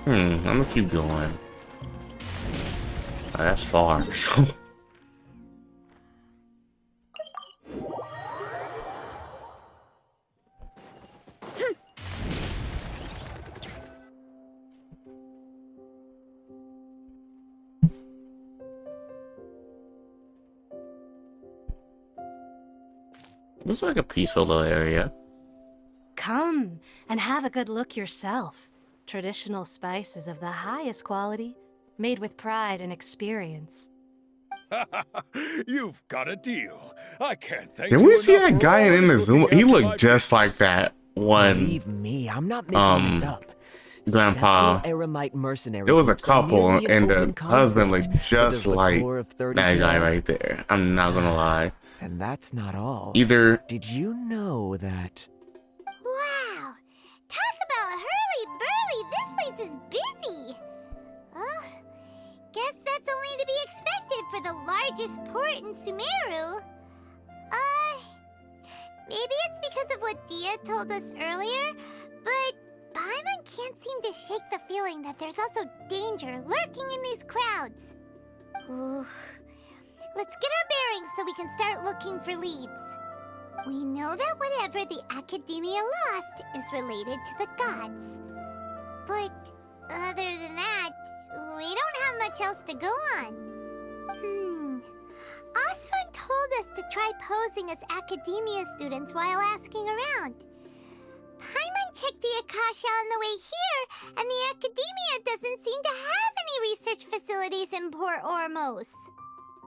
I'm gonna keep going. Oh, that's far. Looks like a peaceful little area. Come and have a good look yourself. Traditional spices of the highest quality, made with pride and experience. You've got a deal. I can't thank Did you we see enough that for guy in always Inazuma? looking He after looked my just like that one. Believe me, I'm not making this up. Grandpa. Several Eremite mercenary It was a groups are couple, nearly in and the open husband looked conflict just with the like core of 30 that guy K. right there. I'm not gonna lie. And that's not all. Either. Did you know that? Wow! Talk about hurly-burly! This place is busy! Guess that's only to be expected for the largest port in Sumeru. Maybe it's because of what Dia told us earlier, but Paimon can't seem to shake the feeling that there's also danger lurking in these crowds. Ooh. Let's get our bearings so we can start looking for leads. We know that whatever the Academia lost is related to the gods. But other than that, we don't have much else to go on. Osvan told us to try posing as Academia students while asking around. Paimon checked the Akasha on the way here, and the Academia doesn't seem to have any research facilities in Port Ormos.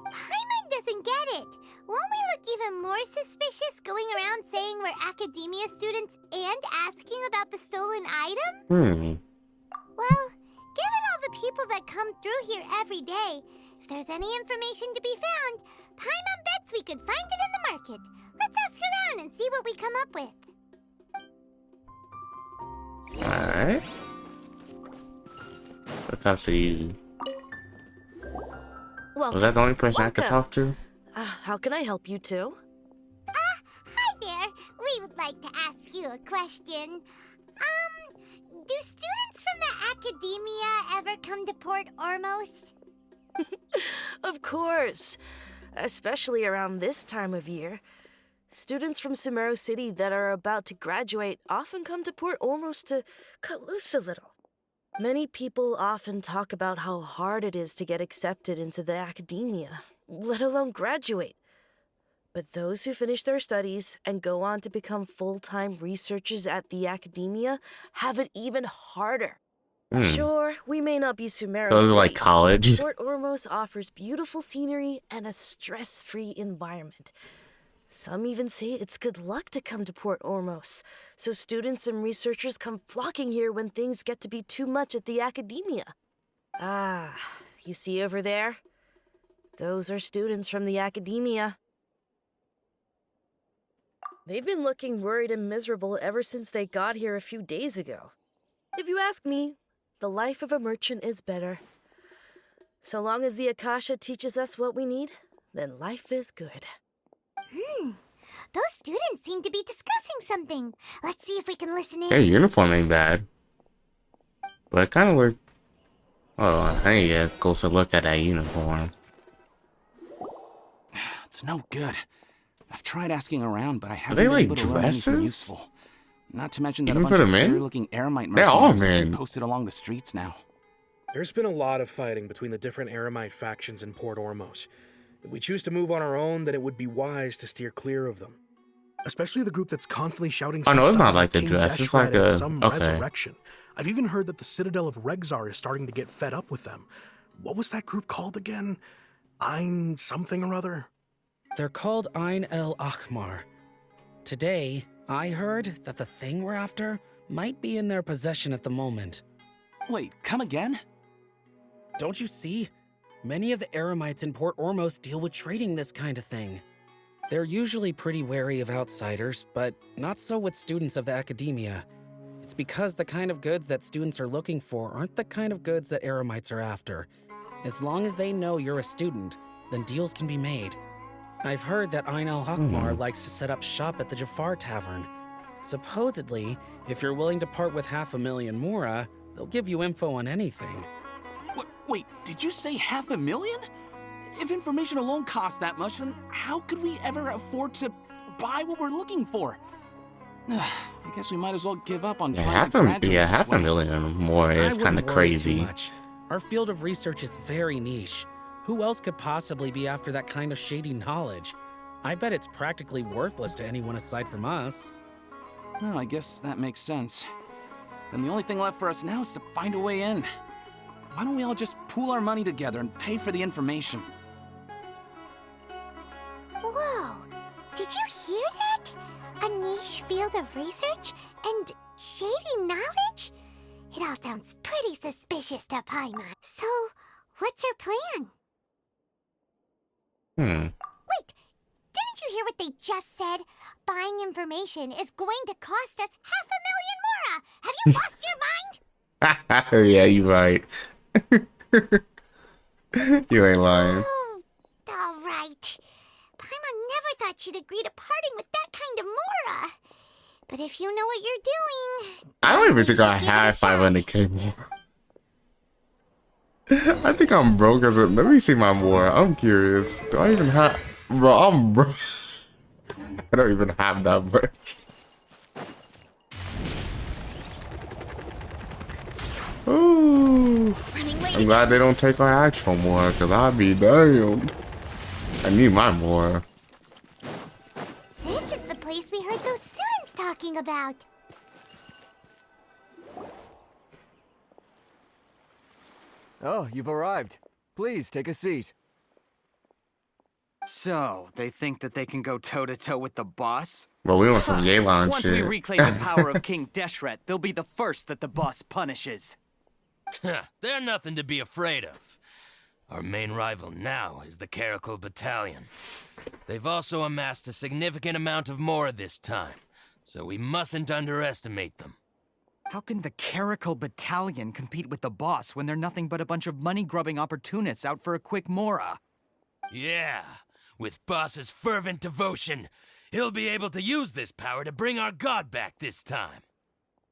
Paimon doesn't get it. Won't we look even more suspicious going around saying we're Academia students and asking about the stolen item? Well, given all the people that come through here every day, if there's any information to be found, Paimon bets we could find it in the market. Let's ask around and see what we come up with. Alright. What else are you? Was that the only person I could talk to? How can I help you two? Hi there. We would like to ask you a question. Do students from the Academia ever come to Port Ormos? Of course. Especially around this time of year. Students from Sumeru City that are about to graduate often come to Port Ormos to cut loose a little. Many people often talk about how hard it is to get accepted into the Academia, let alone graduate. But those who finish their studies and go on to become full-time researchers at the Academia have it even harder. Sure, we may not be Sumeru So it's City, like college. Port Ormos offers beautiful scenery and a stress-free environment. Some even say it's good luck to come to Port Ormos, so students and researchers come flocking here when things get to be too much at the Academia. You see over there? Those are students from the Academia. They've been looking worried and miserable ever since they got here a few days ago. If you ask me, the life of a merchant is better. So long as the Akasha teaches us what we need, then life is good. Those students seem to be discussing something. Let's see if we can listen in. Their uniform ain't bad. But it kind of look. Oh, I need to get a closer look at that uniform. It's no good. I've tried asking around, but I haven't they been like able to learn anything dresses? useful. Not to mention that Even a for bunch of the men? scary-looking Eremite They're all mercenaries have men. been posted along the streets now. There's been a lot of fighting between the different Eremite factions in Port Ormos. If we choose to move on our own, then it would be wise to steer clear of them. Especially the group that's constantly shouting Oh some no, it's stuff not about like the King dress. It's Deshret like and a some resurrection. I've even heard that the Citadel of Regzar is starting to get fed up with them. What was that group called again? Ein something or other? They're called Ein El Akhmar. Today, I heard that the thing we're after might be in their possession at the moment. Wait, come again? Don't you see? Many of the Eremites in Port Ormos deal with trading this kind of thing. They're usually pretty wary of outsiders, but not so with students of the Academia. It's because the kind of goods that students are looking for aren't the kind of goods that Eremites are after. As long as they know you're a student, then deals can be made. I've heard that Ein El Hakmar likes to set up shop at the Jafar Tavern. Supposedly, if you're willing to part with 500,000 Mora, they'll give you info on anything. Wait, did you say 500,000? If information alone costs that much, then how could we ever afford to buy what we're looking for? I guess we might as well give up on trying to graduate this way. 500,000 more is kind of crazy. Our field of research is very niche. Who else could possibly be after that kind of shady knowledge? I bet it's practically worthless to anyone aside from us. Well, I guess that makes sense. Then the only thing left for us now is to find a way in. Why don't we all just pool our money together and pay for the information? Whoa! Did you hear that? A niche field of research and shady knowledge? It all sounds pretty suspicious to Paimon. So, what's our plan? Wait, didn't you hear what they just said? Buying information is going to cost us 500,000 Mora! Have you lost your mind? Yeah, you right. You ain't lying. Oh, all right. Paimon never thought she'd agree to parting with that kind of Mora. But if you know what you're doing... I don't even think I have 500k more. I think I'm broke as a... Let me see my more. I'm curious. Do I even have... Bro, I'm broke. I don't even have that much. Ooh. I'm glad they don't take our actual more, because I'd be damned. I need my more. This is the place we heard those students talking about. Oh, you've arrived. Please, take a seat. So, they think that they can go toe-to-toe with the boss? Well, we want some Yelan Once shit. we reclaim the power of King Deshret, they'll be the first that the boss punishes. They're nothing to be afraid of. Our main rival now is the Caracal Battalion. They've also amassed a significant amount of more this time, so we mustn't underestimate them. How can the Caracal Battalion compete with the boss when they're nothing but a bunch of money-grubbing opportunists out for a quick mora? Yeah, with Boss's fervent devotion, he'll be able to use this power to bring our god back this time.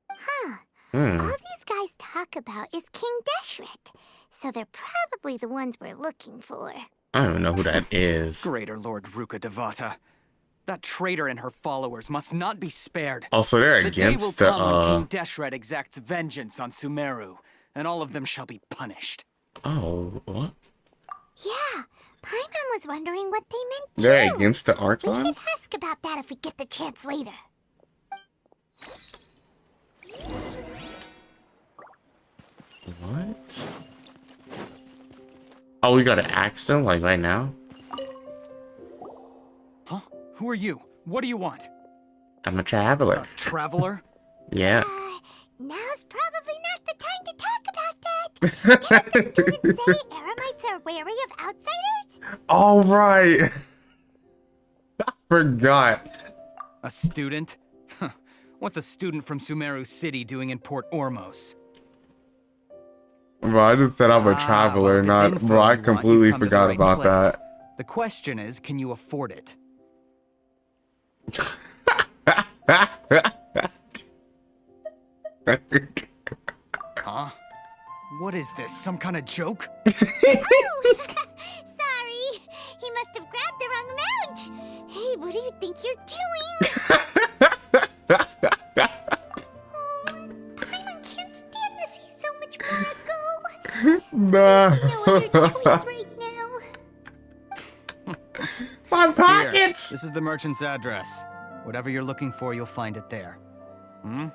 Huh. Hmm. All these guys talk about is King Deshret, so they're probably the ones we're looking for. I don't even know who that is. Greater Lord Ruka Devata. That traitor and her followers must not be spared. Oh, so they're the day will against the, come when King Deshret exacts vengeance on Sumeru, and all of them shall be punished. Oh, what? Yeah, Paimon was wondering what they meant too. They're against the We Archon? should ask about that if we get the chance later. What? Oh, we gotta ask them, like, right now? Huh? Who are you? What do you want? I'm a traveler. Traveler? Yeah. Now's probably not the time to talk about that. Didn't the students say Eremites are wary of outsiders? All right. I forgot. A student? Huh. What's a student from Sumeru City doing in Port Ormos? Bro, I just said I'm a traveler, not... Bro, I completely forgot about that. The question is, can you afford it? Huh? What is this? Some kind of joke? Oh, sorry. He must have grabbed the wrong amount. Hey, what do you think you're doing? Paimon can't stand to see so much more go. Nah. No other choice right now. My pockets! Here, this is the merchant's address. Whatever you're looking for, you'll find it there. Hmm?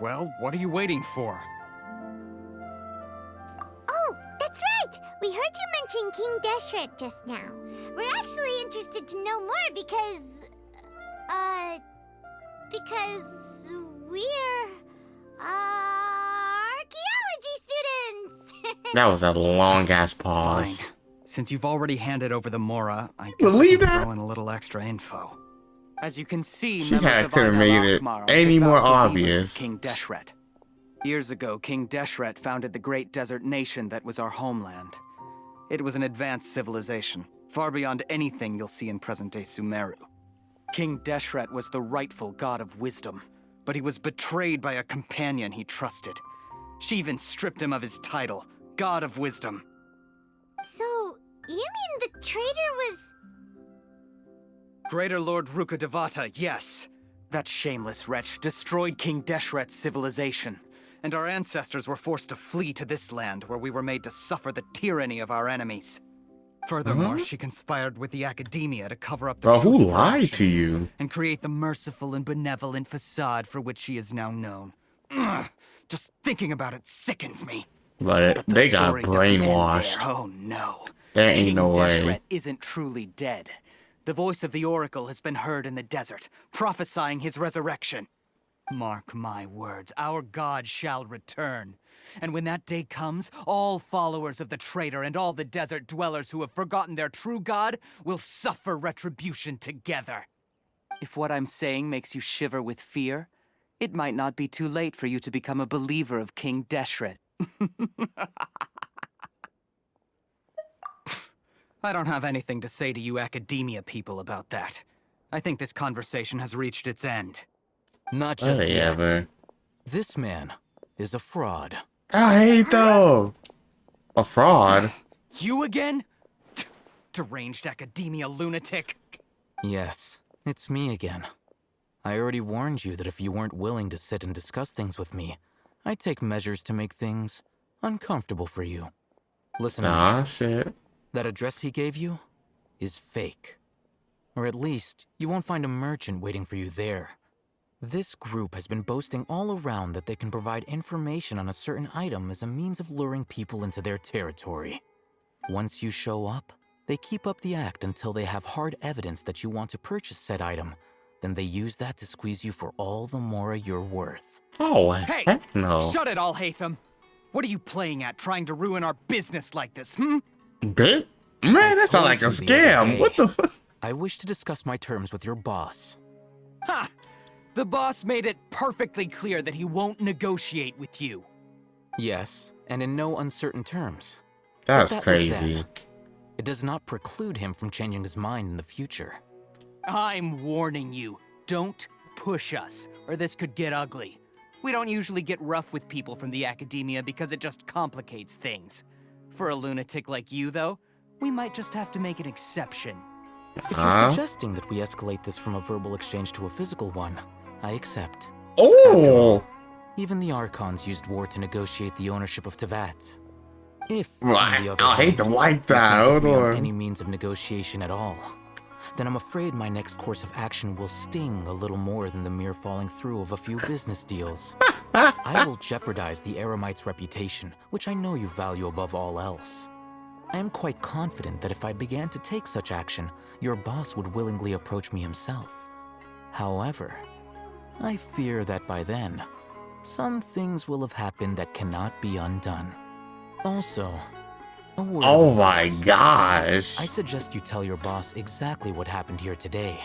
Well, what are you waiting for? Oh, that's right. We heard you mention King Deshret just now. We're actually interested to know more because we're archaeology students. That was a long-ass pause. Fine. Since you've already handed over the Mora, I guess Believe I can that? throw in a little extra info. As you can see, She members had of could have Aina made it Rakhmar are any devout more believers of obvious. King Deshret. Years ago, King Deshret founded the great desert nation that was our homeland. It was an advanced civilization, far beyond anything you'll see in present-day Sumeru. King Deshret was the rightful god of wisdom, but he was betrayed by a companion he trusted. She even stripped him of his title, God of Wisdom. So, you mean the traitor was... Greater Lord Ruka Devata, yes. That shameless wretch destroyed King Deshret's civilization, and our ancestors were forced to flee to this land where we were made to suffer the tyranny of our enemies. Furthermore, she conspired with the academia to cover up the Bro, who truth of her lied to actions you? and create the merciful and benevolent facade for which she is now known. Ugh, just thinking about it sickens me. But the they got story doesn't end brainwashed. there. Oh no. There ain't King no Deshret way. isn't truly dead. The voice of the Oracle has been heard in the desert, prophesying his resurrection. Mark my words, our god shall return. And when that day comes, all followers of the traitor and all the desert dwellers who have forgotten their true god will suffer retribution together. If what I'm saying makes you shiver with fear, it might not be too late for you to become a believer of King Deshret. I don't have anything to say to you academia people about that. I think this conversation has reached its end. Not just yet. Whatever. This man is a fraud. I hate though. A fraud? You again? Deranged academia lunatic. Yes, It's me again. I already warned you that if you weren't willing to sit and discuss things with me, I'd take measures to make things uncomfortable for you. Listen to me. Ah, shit. That address he gave you is fake. Or at least, you won't find a merchant waiting for you there. This group has been boasting all around that they can provide information on a certain item as a means of luring people into their territory. Once you show up, they keep up the act until they have hard evidence that you want to purchase said item. Then they use that to squeeze you for all the more you're worth. Oh, Hey! heck no. Shut it all, Hatham! What are you playing at, trying to ruin our business like this, hmm? Bit? Man, that sounds like a scam. What the fuck? I wish to discuss my terms with your boss. Ha! The boss made it perfectly clear that he won't negotiate with you. Yes, and in no uncertain terms. That's But that was crazy. then. It does not preclude him from changing his mind in the future. I'm warning you, don't push us, or this could get ugly. We don't usually get rough with people from the academia because it just complicates things. For a lunatic like you, though, we might just have to make an exception. If you're suggesting that we escalate this from a verbal exchange to a physical one, I accept. Oh! Even the Archons used war to negotiate the ownership of Tevat. If, Right. on the other I hate hand, them like you that. can't Hold agree on on. any means of negotiation at all, then I'm afraid my next course of action will sting a little more than the mere falling through of a few business deals. I will jeopardize the Eremite's reputation, which I know you value above all else. I am quite confident that if I began to take such action, your boss would willingly approach me himself. However, I fear that by then, some things will have happened that cannot be undone. Also, a word of Oh my advice. gosh. I suggest you tell your boss exactly what happened here today.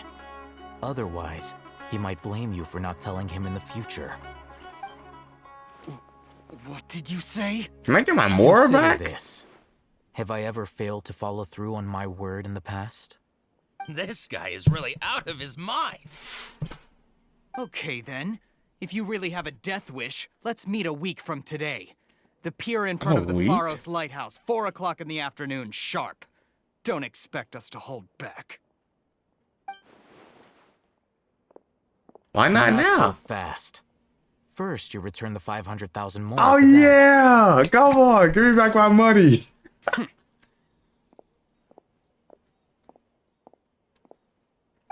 Otherwise, he might blame you for not telling him in the future. What did you say? Can I get my Mora Consider back? this. Have I ever failed to follow through on my word in the past? This guy is really out of his mind. Okay then. If you really have a death wish, let's meet a week from today. The pier in front A of the week? Pharos Lighthouse, 4 o'clock in the afternoon, sharp. Don't expect us to hold back. Why not so now? fast. First, you return the 500,000 more. Oh to them. yeah! Come on, give me back my money.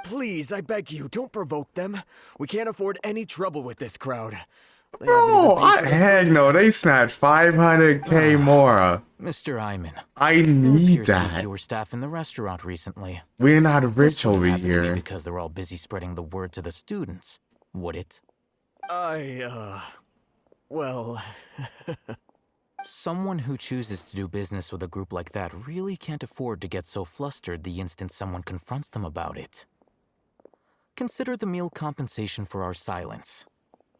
Please, I beg you, don't provoke them. We can't afford any trouble with this crowd. They haven't Bro, even paid for their heck no, they snatched 500k Mora. Mr. Iman, I there need appears to be that. fewer staff in the restaurant recently. We're not This rich wouldn't over happen to be here. because they're all busy spreading the word to the students, would it? Well... Someone who chooses to do business with a group like that really can't afford to get so flustered the instant someone confronts them about it. Consider the meal compensation for our silence.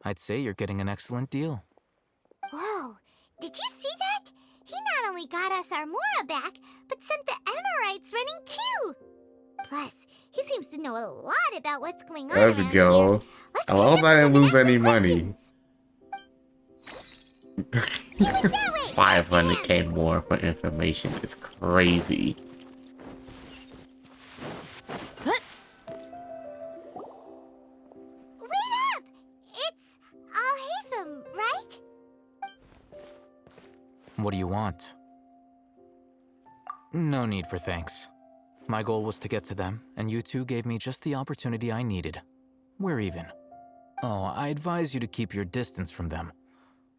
I'd say you're getting an excellent deal. Whoa, did you see that? He not only got us our Mora back, but sent the Emirites running too. Plus, he seems to know a lot about what's going on Let's around go. here. I hope I didn't lose any money. 500k more for information is crazy. Wait up! It's Al-Hatham, right? What do you want? No need for thanks. My goal was to get to them, and you two gave me just the opportunity I needed. We're even. Oh, I advise you to keep your distance from them.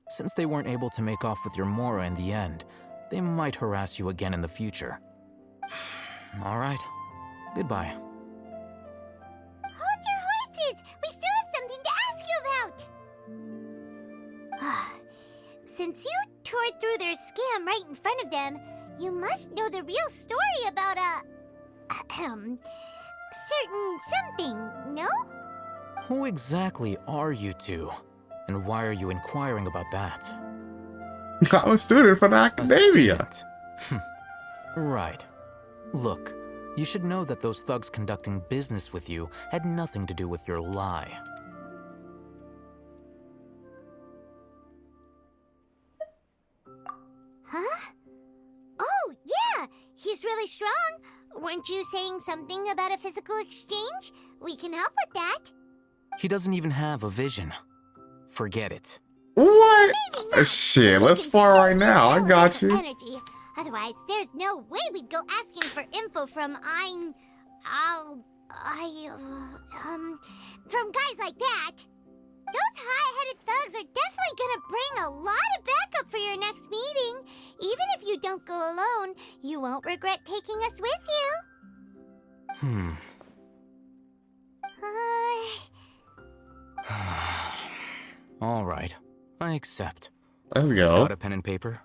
Since they weren't able to make off with your Mora in the end, they might harass you again in the future. All right. Goodbye. Hold your horses! We still have something to ask you about! Since you tore through their scam right in front of them, you must know the real story about certain something, no? Who exactly are you two? And why are you inquiring about that? I'm a student for the academia. Right. Look, you should know that those thugs conducting business with you had nothing to do with your lie. Huh? Oh, yeah! He's really strong. Weren't you saying something about a physical exchange? We can help with that. He doesn't even have a vision. Forget it. What? Shit, let's spar right now. I got you. Energy. Otherwise, there's no way we'd go asking for info from from guys like that. Those hot-headed thugs are definitely gonna bring a lot of backup for your next meeting. Even if you don't go alone, you won't regret taking us with you. All right, I accept. Let's go. Got a pen and paper?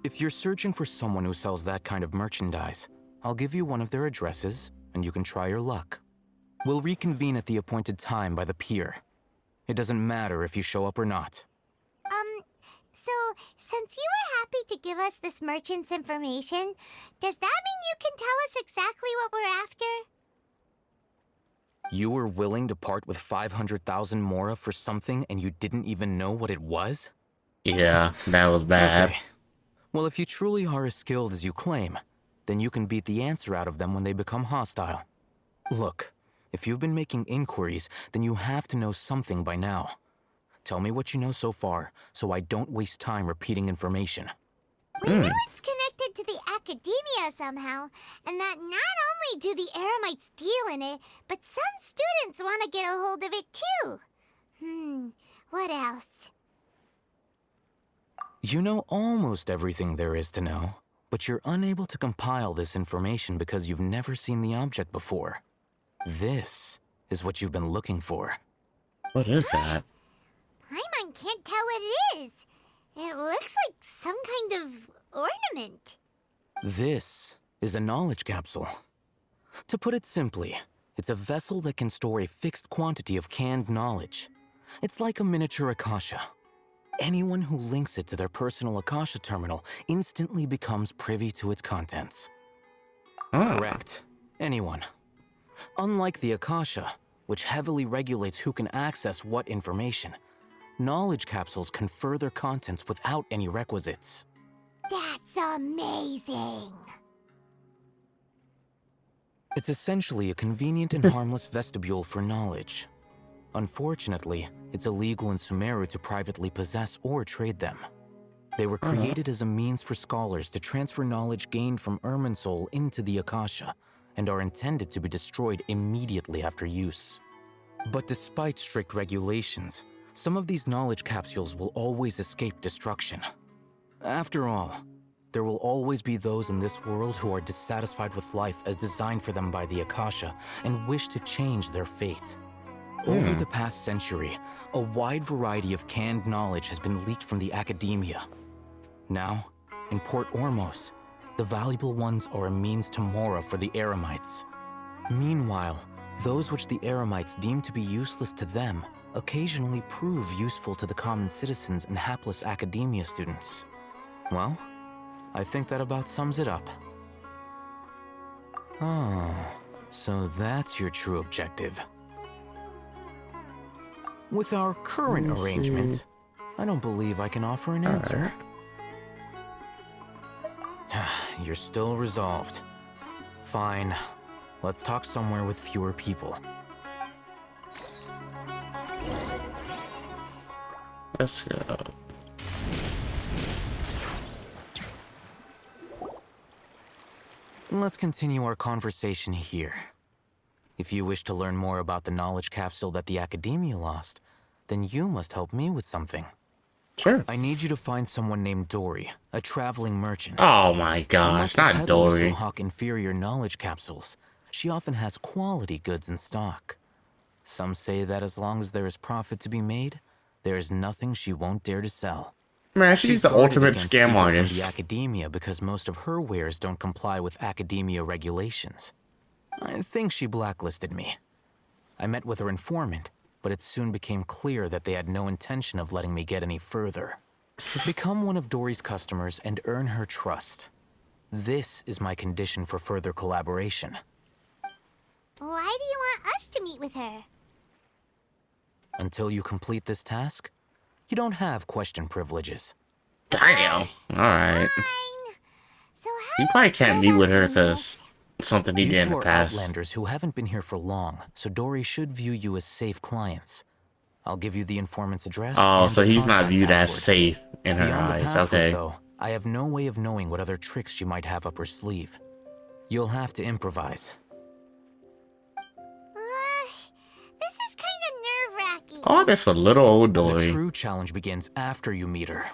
If you're searching for someone who sells that kind of merchandise, I'll give you one of their addresses, and you can try your luck. We'll reconvene at the appointed time by the pier. It doesn't matter if you show up or not. So, since you were happy to give us this merchant's information, does that mean you can tell us exactly what we're after? You were willing to part with 500,000 mora for something and you didn't even know what it was? Yeah, that was bad. Okay. Well, if you truly are as skilled as you claim, then you can beat the answer out of them when they become hostile. Look, if you've been making inquiries, then you have to know something by now. Tell me what you know so far, so I don't waste time repeating information. We know it's connected to the academia somehow, and that not only do the Eremites deal in it, but some students want to get a hold of it too. What else? You know almost everything there is to know, but you're unable to compile this information because you've never seen the object before. This is what you've been looking for. What is that? Paimon can't tell what it is. It looks like some kind of ornament. This is a knowledge capsule. To put it simply, it's a vessel that can store a fixed quantity of canned knowledge. It's like a miniature Akasha. Anyone who links it to their personal Akasha terminal instantly becomes privy to its contents. Correct. Anyone. Unlike the Akasha, which heavily regulates who can access what information, knowledge capsules confer their contents without any requisites. That's amazing! It's essentially a convenient and harmless vestibule for knowledge. Unfortunately, it's illegal in Sumeru to privately possess or trade them. They were created as a means for scholars to transfer knowledge gained from Irminsul into the Akasha, and are intended to be destroyed immediately after use. But despite strict regulations, some of these knowledge capsules will always escape destruction. After all, there will always be those in this world who are dissatisfied with life as designed for them by the Akasha and wish to change their fate. Over the past century, a wide variety of canned knowledge has been leaked from the academia. Now, in Port Ormos, the valuable ones are a means to mora for the Eremites. Meanwhile, those which the Eremites deem to be useless to them occasionally prove useful to the common citizens and hapless academia students. Well, I think that about sums it up. Oh, so that's your true objective. With our current arrangement, I don't believe I can offer an answer. You're still resolved. Fine. Let's talk somewhere with fewer people. Let's go. Let's continue our conversation here. If you wish to learn more about the knowledge capsule that the Academia lost, then you must help me with something. Sure. I need you to find someone named Dory, a traveling merchant. Oh my gosh, not Dory. Who hawk inferior knowledge capsules. She often has quality goods in stock. Some say that as long as there is profit to be made, there is nothing she won't dare to sell. Man, she's the ultimate scam artist. The Academia because most of her wares don't comply with Academia regulations. I think she blacklisted me. I met with her informant, but it soon became clear that they had no intention of letting me get any further. Become one of Dory's customers and earn her trust. This is my condition for further collaboration. Why do you want us to meet with her? Until you complete this task, you don't have question privileges. Damn. Alright. So You probably can't meet with her because something he You did in two the are past. outlanders who haven't been here for long, so Dory should view you as safe clients. I'll give you the informant's address. Oh, and so the he's not contact viewed as password. safe in her Beyond the eyes. password, Okay. though, I have no way of knowing what other tricks she might have up her sleeve. You'll have to improvise. This is kind of nerve-wracking. Oh, that's for little old The Dory. true challenge begins after you meet her.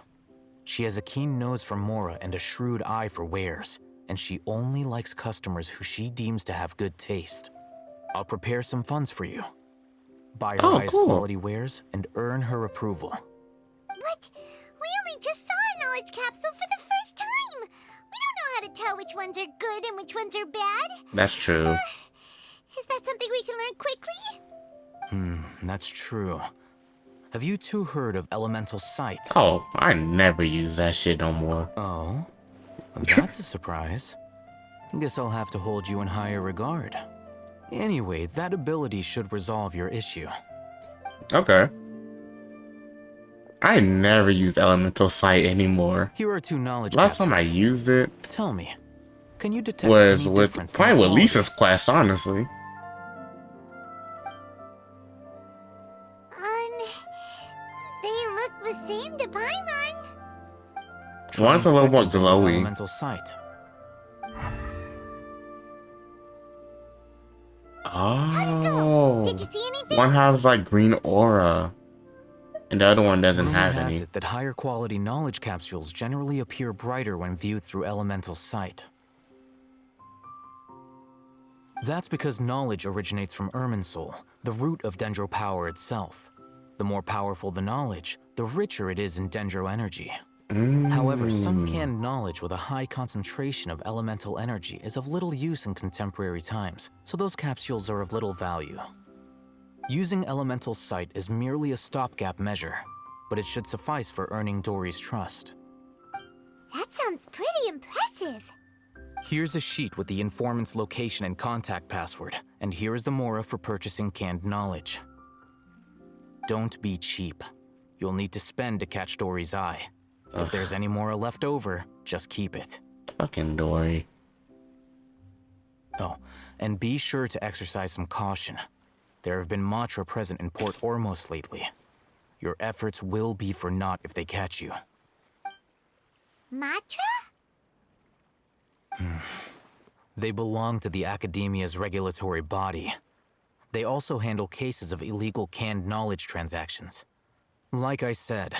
She has a keen nose for Mora and a shrewd eye for wares, and she only likes customers who she deems to have good taste. I'll prepare some funds for you. Buy her highest quality wares and earn her approval. But we only just saw a knowledge capsule for the first time. We don't know how to tell which ones are good and which ones are bad. That's true. Is that something we can learn quickly? That's true. Have you two heard of elemental sight? Oh, I never use that shit no more. Oh? That's a surprise. Guess I'll have to hold you in higher regard. Anyway, that ability should resolve your issue. Okay. I never use elemental sight anymore. Here are 2 knowledge Last time I capsules. used it Tell me, can you detect was any with difference in probably with quality? Lisa's quest, honestly. They look the same to Paimon. One's a little more Inspect them with glowy. Elemental sight. Oh. Did you see anything? One has like green aura, and the other one doesn't Rumor have has any. it that higher quality knowledge capsules generally appear brighter when viewed through elemental sight. That's because knowledge originates from Irminsul, the root of Dendro power itself. The more powerful the knowledge, the richer it is in Dendro energy. However, some canned knowledge with a high concentration of elemental energy is of little use in contemporary times, so those capsules are of little value. Using elemental sight is merely a stopgap measure, but it should suffice for earning Dory's trust. That sounds pretty impressive. Here's a sheet with the informant's location and contact password, and here is the Mora for purchasing canned knowledge. Don't be cheap. You'll need to spend to catch Dory's eye. If there's any Mora left over, just keep it. Fucking Dory. Oh, and be sure to exercise some caution. There have been Matra present in Port Ormos lately. Your efforts will be for naught if they catch you. Matra? They belong to the Academia's regulatory body. They also handle cases of illegal canned knowledge transactions. Like I said,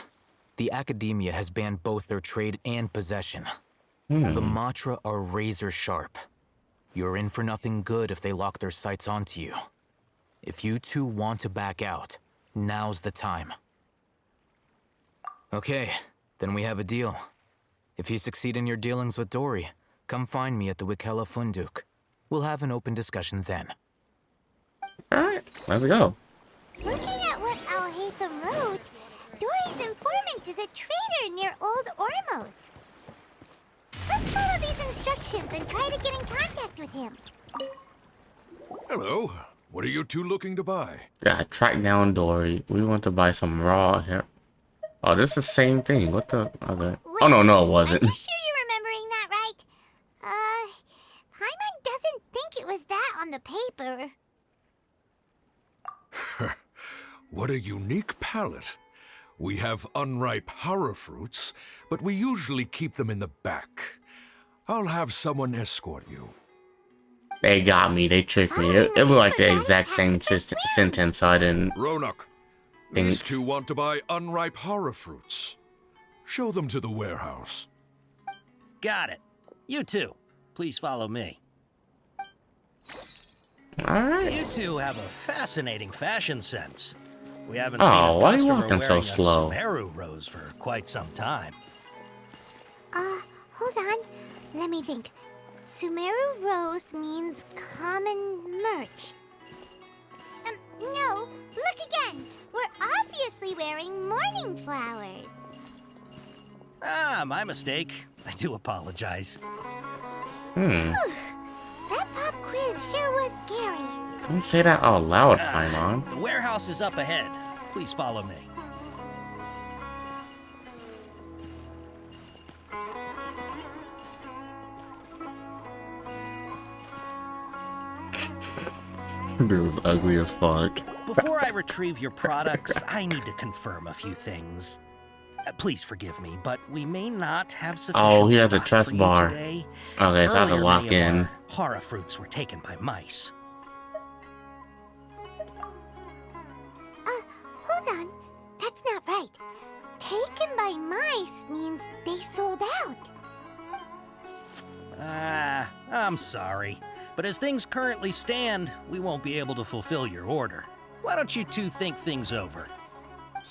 the Academia has banned both their trade and possession. The Matra are razor sharp. You're in for nothing good if they lock their sights onto you. If you two want to back out, now's the time. Okay, then we have a deal. If you succeed in your dealings with Dory, come find me at the Wikela Funduk. We'll have an open discussion then. Alright, let's go. Looking at what Al-Haytham wrote, Dory's informant is a trader near Old Ormos. Let's follow these instructions and try to get in contact with him. Hello. What are you two looking to buy? Yeah, track down Dory. We want to buy some raw hair. Oh, this is the same thing. What the other? Oh, no, it wasn't. Are you sure you're remembering that right? Paimon doesn't think it was that on the paper. What a unique palate. We have unripe hara fruits, but we usually keep them in the back. I'll have someone escort you. They got me. They tricked me. It looked like the exact same sentence, so I didn't Ronak, think. these two want to buy unripe hara fruits. Show them to the warehouse. Got it. You two, please follow me. Alright. You two have a fascinating fashion sense. We haven't Oh, seen a why are you customer walking so wearing slow? a Sumeru rose for quite some time. Hold on. Let me think. Sumeru Rose means common merch. No, look again. We're obviously wearing morning flowers. Ah, my mistake. I do apologize. That pop quiz sure was scary. Don't say that out loud, Paimon. The warehouse is up ahead. Please follow me. Dude was ugly as fuck. Before I retrieve your products, I need to confirm a few things. Please forgive me, but we may not have sufficient Oh, he has a stock trust for you bar. today. Okay, so I have to Earlier, lock many of in. our Hara fruits were taken by mice. Hold on. That's not right. Taken by mice means they sold out. I'm sorry. But as things currently stand, we won't be able to fulfill your order. Why don't you two think things over?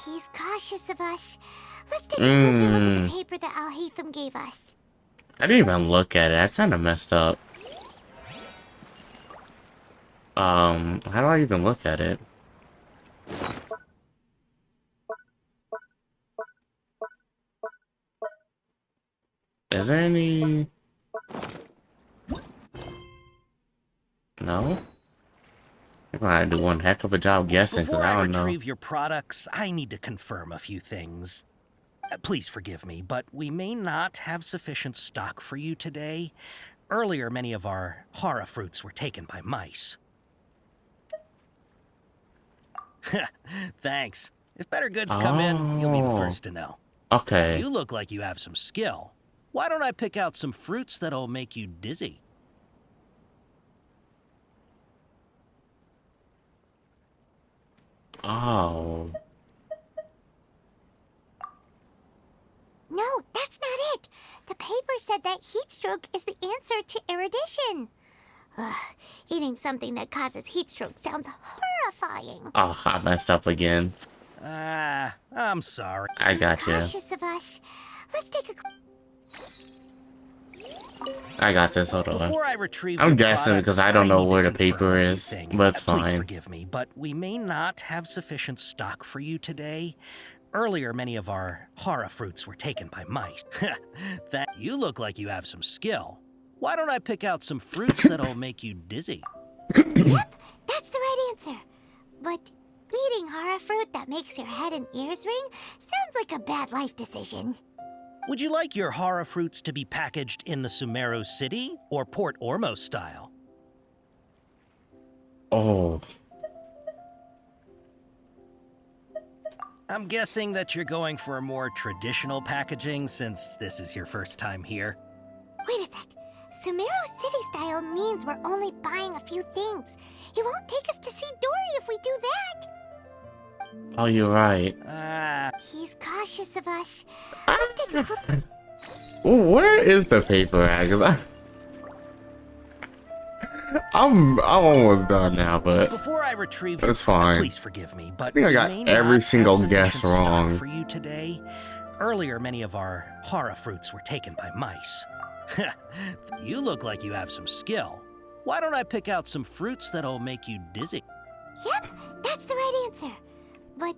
He's cautious of us. Let's take a closer look at the paper that Al-Haytham gave us. I didn't even look at it. I kind of messed up. How do I even look at it? Is there any... No? I'm gonna do one heck of a job guessing, because I don't know. Before I retrieve your products, I need to confirm a few things. Please forgive me, but we may not have sufficient stock for you today. Earlier, many of our Hara fruits were taken by mice. Thanks. If better goods come in, you'll be the first to know. Okay. You look like you have some skill. Why don't I pick out some fruits that'll make you dizzy? Oh. No, that's not it. The paper said that heat stroke is the answer to erudition. Ugh, eating something that causes heat stroke sounds horrifying. Oh, I messed up again. I'm sorry. I got you. Cautious of us. Let's take a... I got this, hold on. Before I retrieve I'm your guessing products, because I don't know need to where the confirm paper a few is, things. but it's Please fine. forgive me, but we may not have sufficient stock for you today. Earlier, many of our Hara fruits were taken by mice. That you look like you have some skill. Why don't I pick out some fruits that'll make you dizzy? Yep, that's the right answer. But eating Hara fruit that makes your head and ears ring sounds like a bad life decision. Would you like your Hara fruits to be packaged in the Sumeru City or Port Ormos style? Oh. I'm guessing that you're going for a more traditional packaging since this is your first time here. Wait a sec. Sumeru City style means we're only buying a few things. He won't take us to see Dory if we do that. Oh, you're right. He's cautious of us. Let's take a look. Ooh, where is the paper at? 'Cause I'm almost done now, but Before I retrieve it's fine. Please forgive me, but I think I got every single guess wrong. For you today. Earlier, many of our Hara fruits were taken by mice. You look like you have some skill. Why don't I pick out some fruits that'll make you dizzy? Yep, that's the right answer. But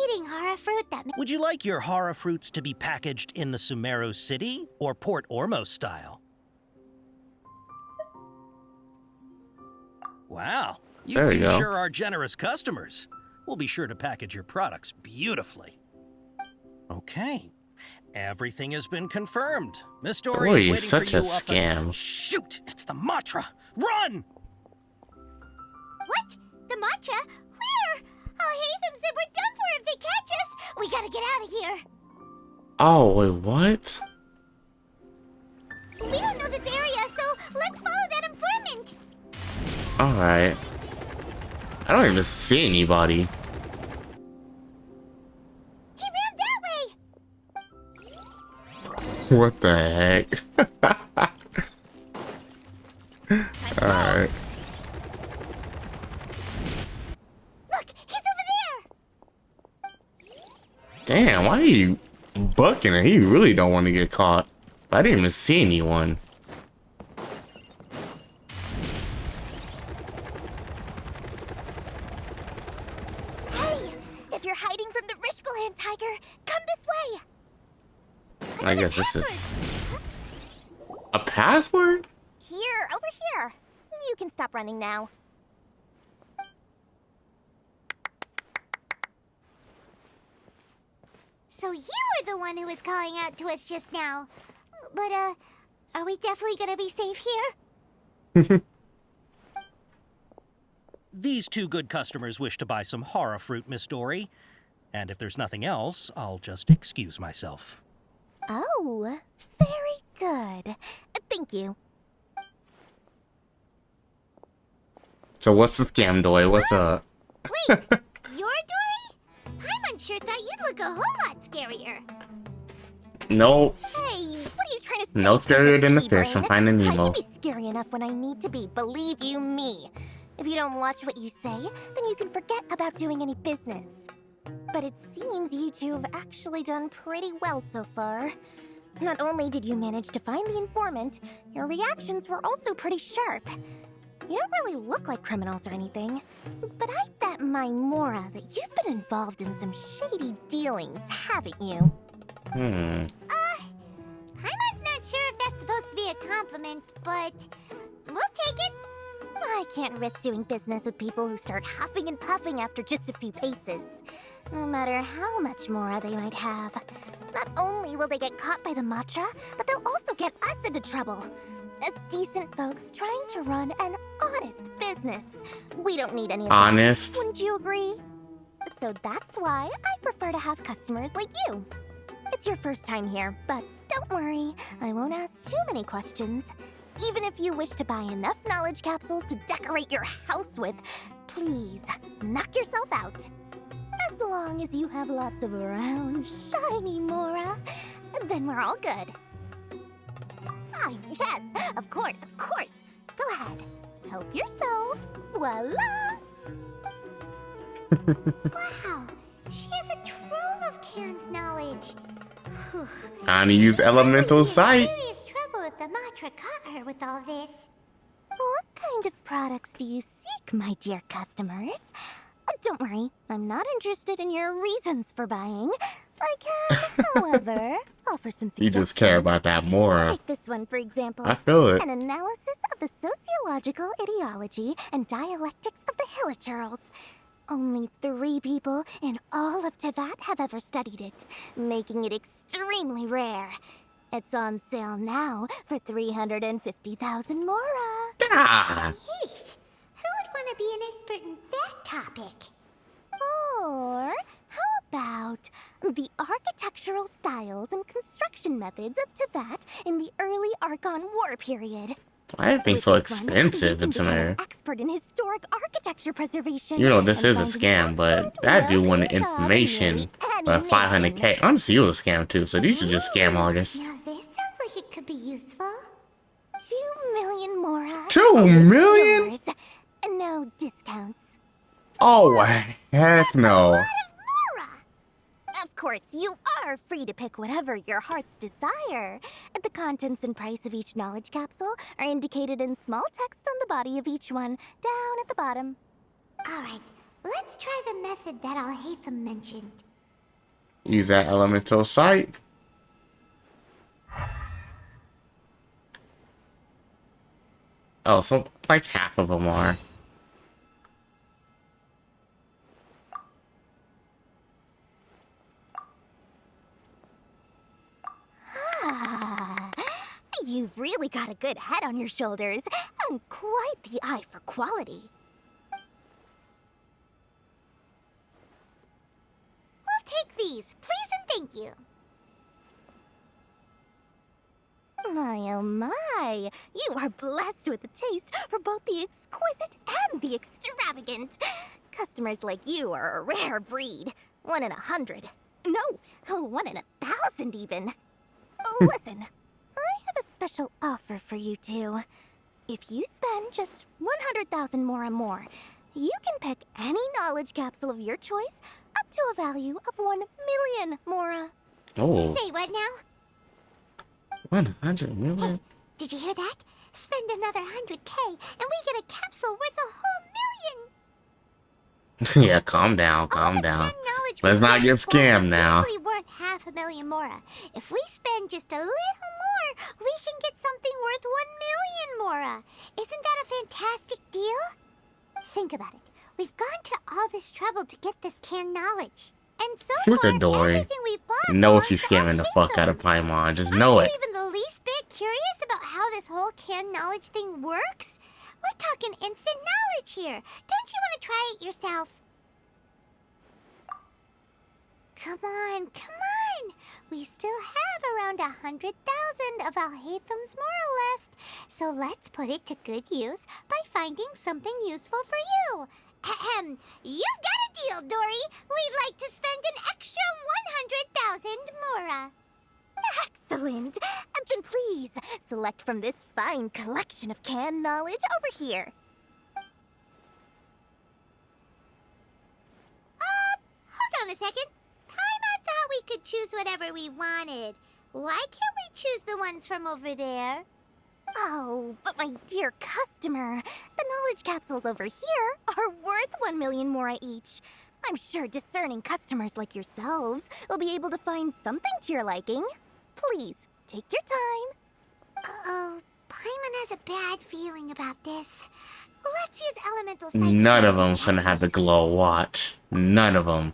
eating Hara fruit that... Would you like your Hara fruits to be packaged in the Sumeru City or Port Ormos style? Wow, you There two you go. sure are generous customers. We'll be sure to package your products beautifully. Okay, everything has been confirmed. Miss Dory Boy, is you're waiting such for a you up scam. Shoot, it's the Matra. Run! What? The matcha? Where? Al-Haytham said we're done for if they catch us. We gotta get out of here. Oh, wait, what? We don't know this area, so let's follow that informant. Alright. I don't even see anybody. He ran that way. What the heck? Alright. Look, he's over there. Damn, why are you bucking it? He really don't want to get caught. I didn't even see anyone. Hey, if you're hiding from the Rishbaland tiger, come this way. I guess this is a password? Here, over here. You can stop running now. So you were the one who was calling out to us just now. But, are we definitely gonna be safe here? these two good customers wish to buy some horror fruit, Miss Dory. And if there's nothing else, I'll just excuse myself. Oh, very good. Thank you. So what's the scam, Dory? What's up? Wait, you're Dory? I'm unsure thought you'd look a whole lot scarier. Nope. Hey, what are you trying to say? No scarier than the Keybrain? fish from Finding Nemo. I'd be scary enough when I need to be, believe you me. If you don't watch what you say, then you can forget about doing any business. But it seems you two have actually done pretty well so far. Not only did you manage to find the informant, your reactions were also pretty sharp. You don't really look like criminals or anything, but I bet my Mora that you've been involved in some shady dealings, haven't you? Hmm. Paimon's not sure if that's supposed to be a compliment, but we'll take it. I can't risk doing business with people who start huffing and puffing after just a few paces, no matter how much Mora they might have. Not only will they get caught by the Matra, but they'll also get us into trouble. As decent folks trying to run an honest business, we don't need any of that. Honest? Wouldn't you agree? So that's why I prefer to have customers like you. It's your first time here, but don't worry, I won't ask too many questions. Even if you wish to buy enough knowledge capsules to decorate your house with, please knock yourself out. As long as you have lots of round, shiny Mora, then we're all good. Ah, yes, of course, of course. Go ahead, help yourselves. Voila! Wow, she has a trove of canned knowledge. Whew. Time to use elemental sight. Serious trouble if the Matra caught her with all this. What kind of products do you seek, my dear customers? Don't worry, I'm not interested in your reasons for buying. I can, however, offer some You suggestions. just care about that more. Take this one, for example. I feel it. An analysis of the sociological ideology and dialectics of the Hilichurls. Only 3 people in all of Teyvat have ever studied it, making it extremely rare. It's on sale now for 350,000 Mora. Ah. Yeesh. Who would want to be an expert in that topic? Or how about the architectural styles and construction methods of Teyvat in the early Archon War period? Why are things so expensive in Sumeru? Expert in historic architecture preservation. You know, this and is a finding scam, but that dude wanted information for 500k. Honestly, he was a scam too, so these are just scam artists. Now this sounds like it could be useful. 2 million Mora. 2 million? Yours. No discounts. Oh, heck no. Of course, you are free to pick whatever your heart's desire. The contents and price of each knowledge capsule are indicated in small text on the body of each one, down at the bottom. Alright, let's try the method that Al-Haytham mentioned. Use that elemental sight. Oh, so like half of them are. You've really got a good head on your shoulders, and quite the eye for quality. We'll take these, please and thank you. My oh my, you are blessed with a taste for both the exquisite and the extravagant. Customers like you are a rare breed. 1 in 100. No, 1 in 1,000 even. Listen. I have a special offer for you two. If you spend just 100,000 more, you can pick any knowledge capsule of your choice up to a value of 1 million Mora. Oh. Say what now? 100 million? Did you hear that? Spend another 100k and we get a capsule worth a whole million! Yeah, calm down, calm down. Let's not get scammed now. It's worth 500,000 Mora. If we spend just a little more, we can get something worth 1 million Mora. Isn't that a fantastic deal? Think about it. We've gone to all this trouble to get this canned knowledge. And so Look far, at Dory. everything we bought Know belongs she's to scamming the fuck out of Paimon. Just know it. even the least bit curious about how this whole canned knowledge thing works? We're talking instant knowledge here. Don't you want to try it yourself? Come on, come on. We still have around 100,000 of Alhaitham's moral left. So let's put it to good use by finding something useful for you. Ahem. You've got a deal, Dory. We'd like to spend an extra 100,000 mora. Excellent. Then please, select from this fine collection of canned knowledge over here. Hold on a second. Paimon thought we could choose whatever we wanted. Why can't we choose the ones from over there? Oh, but my dear customer, the knowledge capsules over here are worth 1 million mora each. I'm sure discerning customers like yourselves will be able to find something to your liking. Please, take your time. Uh-oh, Paimon has a bad feeling about this. Let's use elemental sight. None of them's gonna have the glow watch. None of them.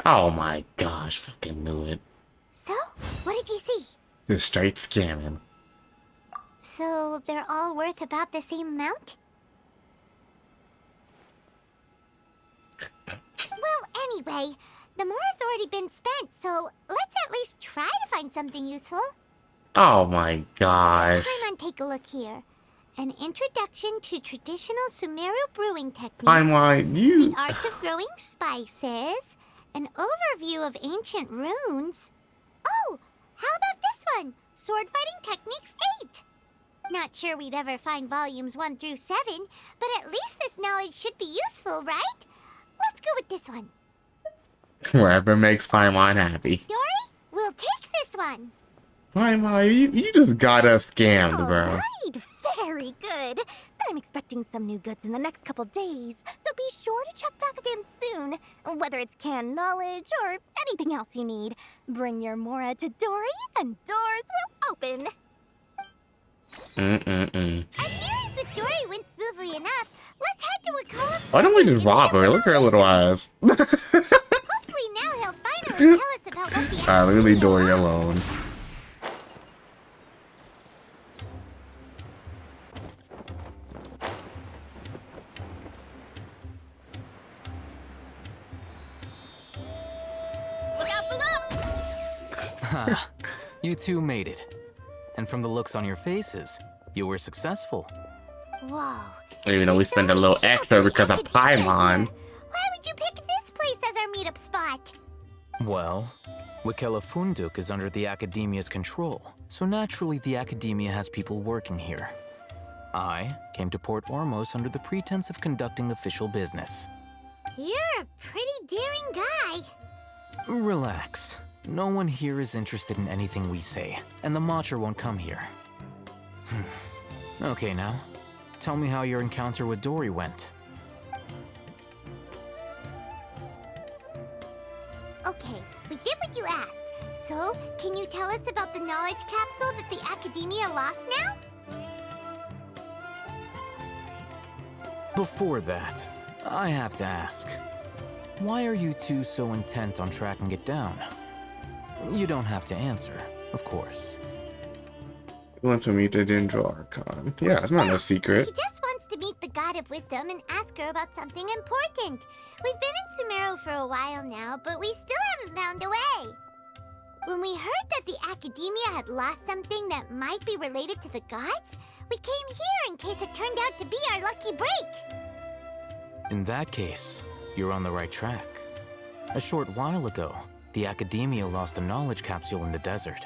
Oh my gosh, fucking knew it. So, what did you see? Just straight scamming. So, they're all worth about the same amount? Well, anyway, the mora's already been spent, so let's at least try to find something useful. Oh my gosh. Paimon, take a look here. An introduction to traditional Sumeru brewing techniques. Paimon, you... The art of growing spices. An overview of ancient runes. Oh, how about this one? Sword Fighting Techniques 8. Not sure we'd ever find volumes 1 through 7, but at least this knowledge should be useful, right? Let's go with this one. Wherever makes Paimon happy. Dory, we'll take this one. Paimon, you just got us scammed, bro. Right, very good. I'm expecting some new goods in the next couple days, so be sure to check back again soon. Whether it's canned knowledge or anything else you need, bring your mora to Dory and doors will open. Our dealings with Dory went smoothly enough. Let's head to Wakala. Why don't we just rob her? Look at her little eyes. Hopefully now he'll finally tell us about what the Alright, let me leave Dory alone. You two made it. And from the looks on your faces, you were successful. Whoa. Even though we spent a little extra because of Paimon. Why would you pick this place as our meetup spot? Well, Wakela Funduk is under the Academia's control, so naturally the Academia has people working here. I came to Port Ormos under the pretense of conducting official business. You're a pretty daring guy. Relax. No one here is interested in anything we say, and the Matcher won't come here. Okay now, tell me how your encounter with Dory went. Okay, we did what you asked. So, can you tell us about the knowledge capsule that the Academia lost now? Before that, I have to ask, why are you two so intent on tracking it down? You don't have to answer, of course. We want to meet the Dendro Archon. Yeah, it's not a secret. He just wants to meet the God of Wisdom and ask her about something important. We've been in Sumeru for a while now, but we still haven't found a way. When we heard that the Academia had lost something that might be related to the gods, we came here in case it turned out to be our lucky break. In that case, you're on the right track. A short while ago, the Academia lost a knowledge capsule in the desert.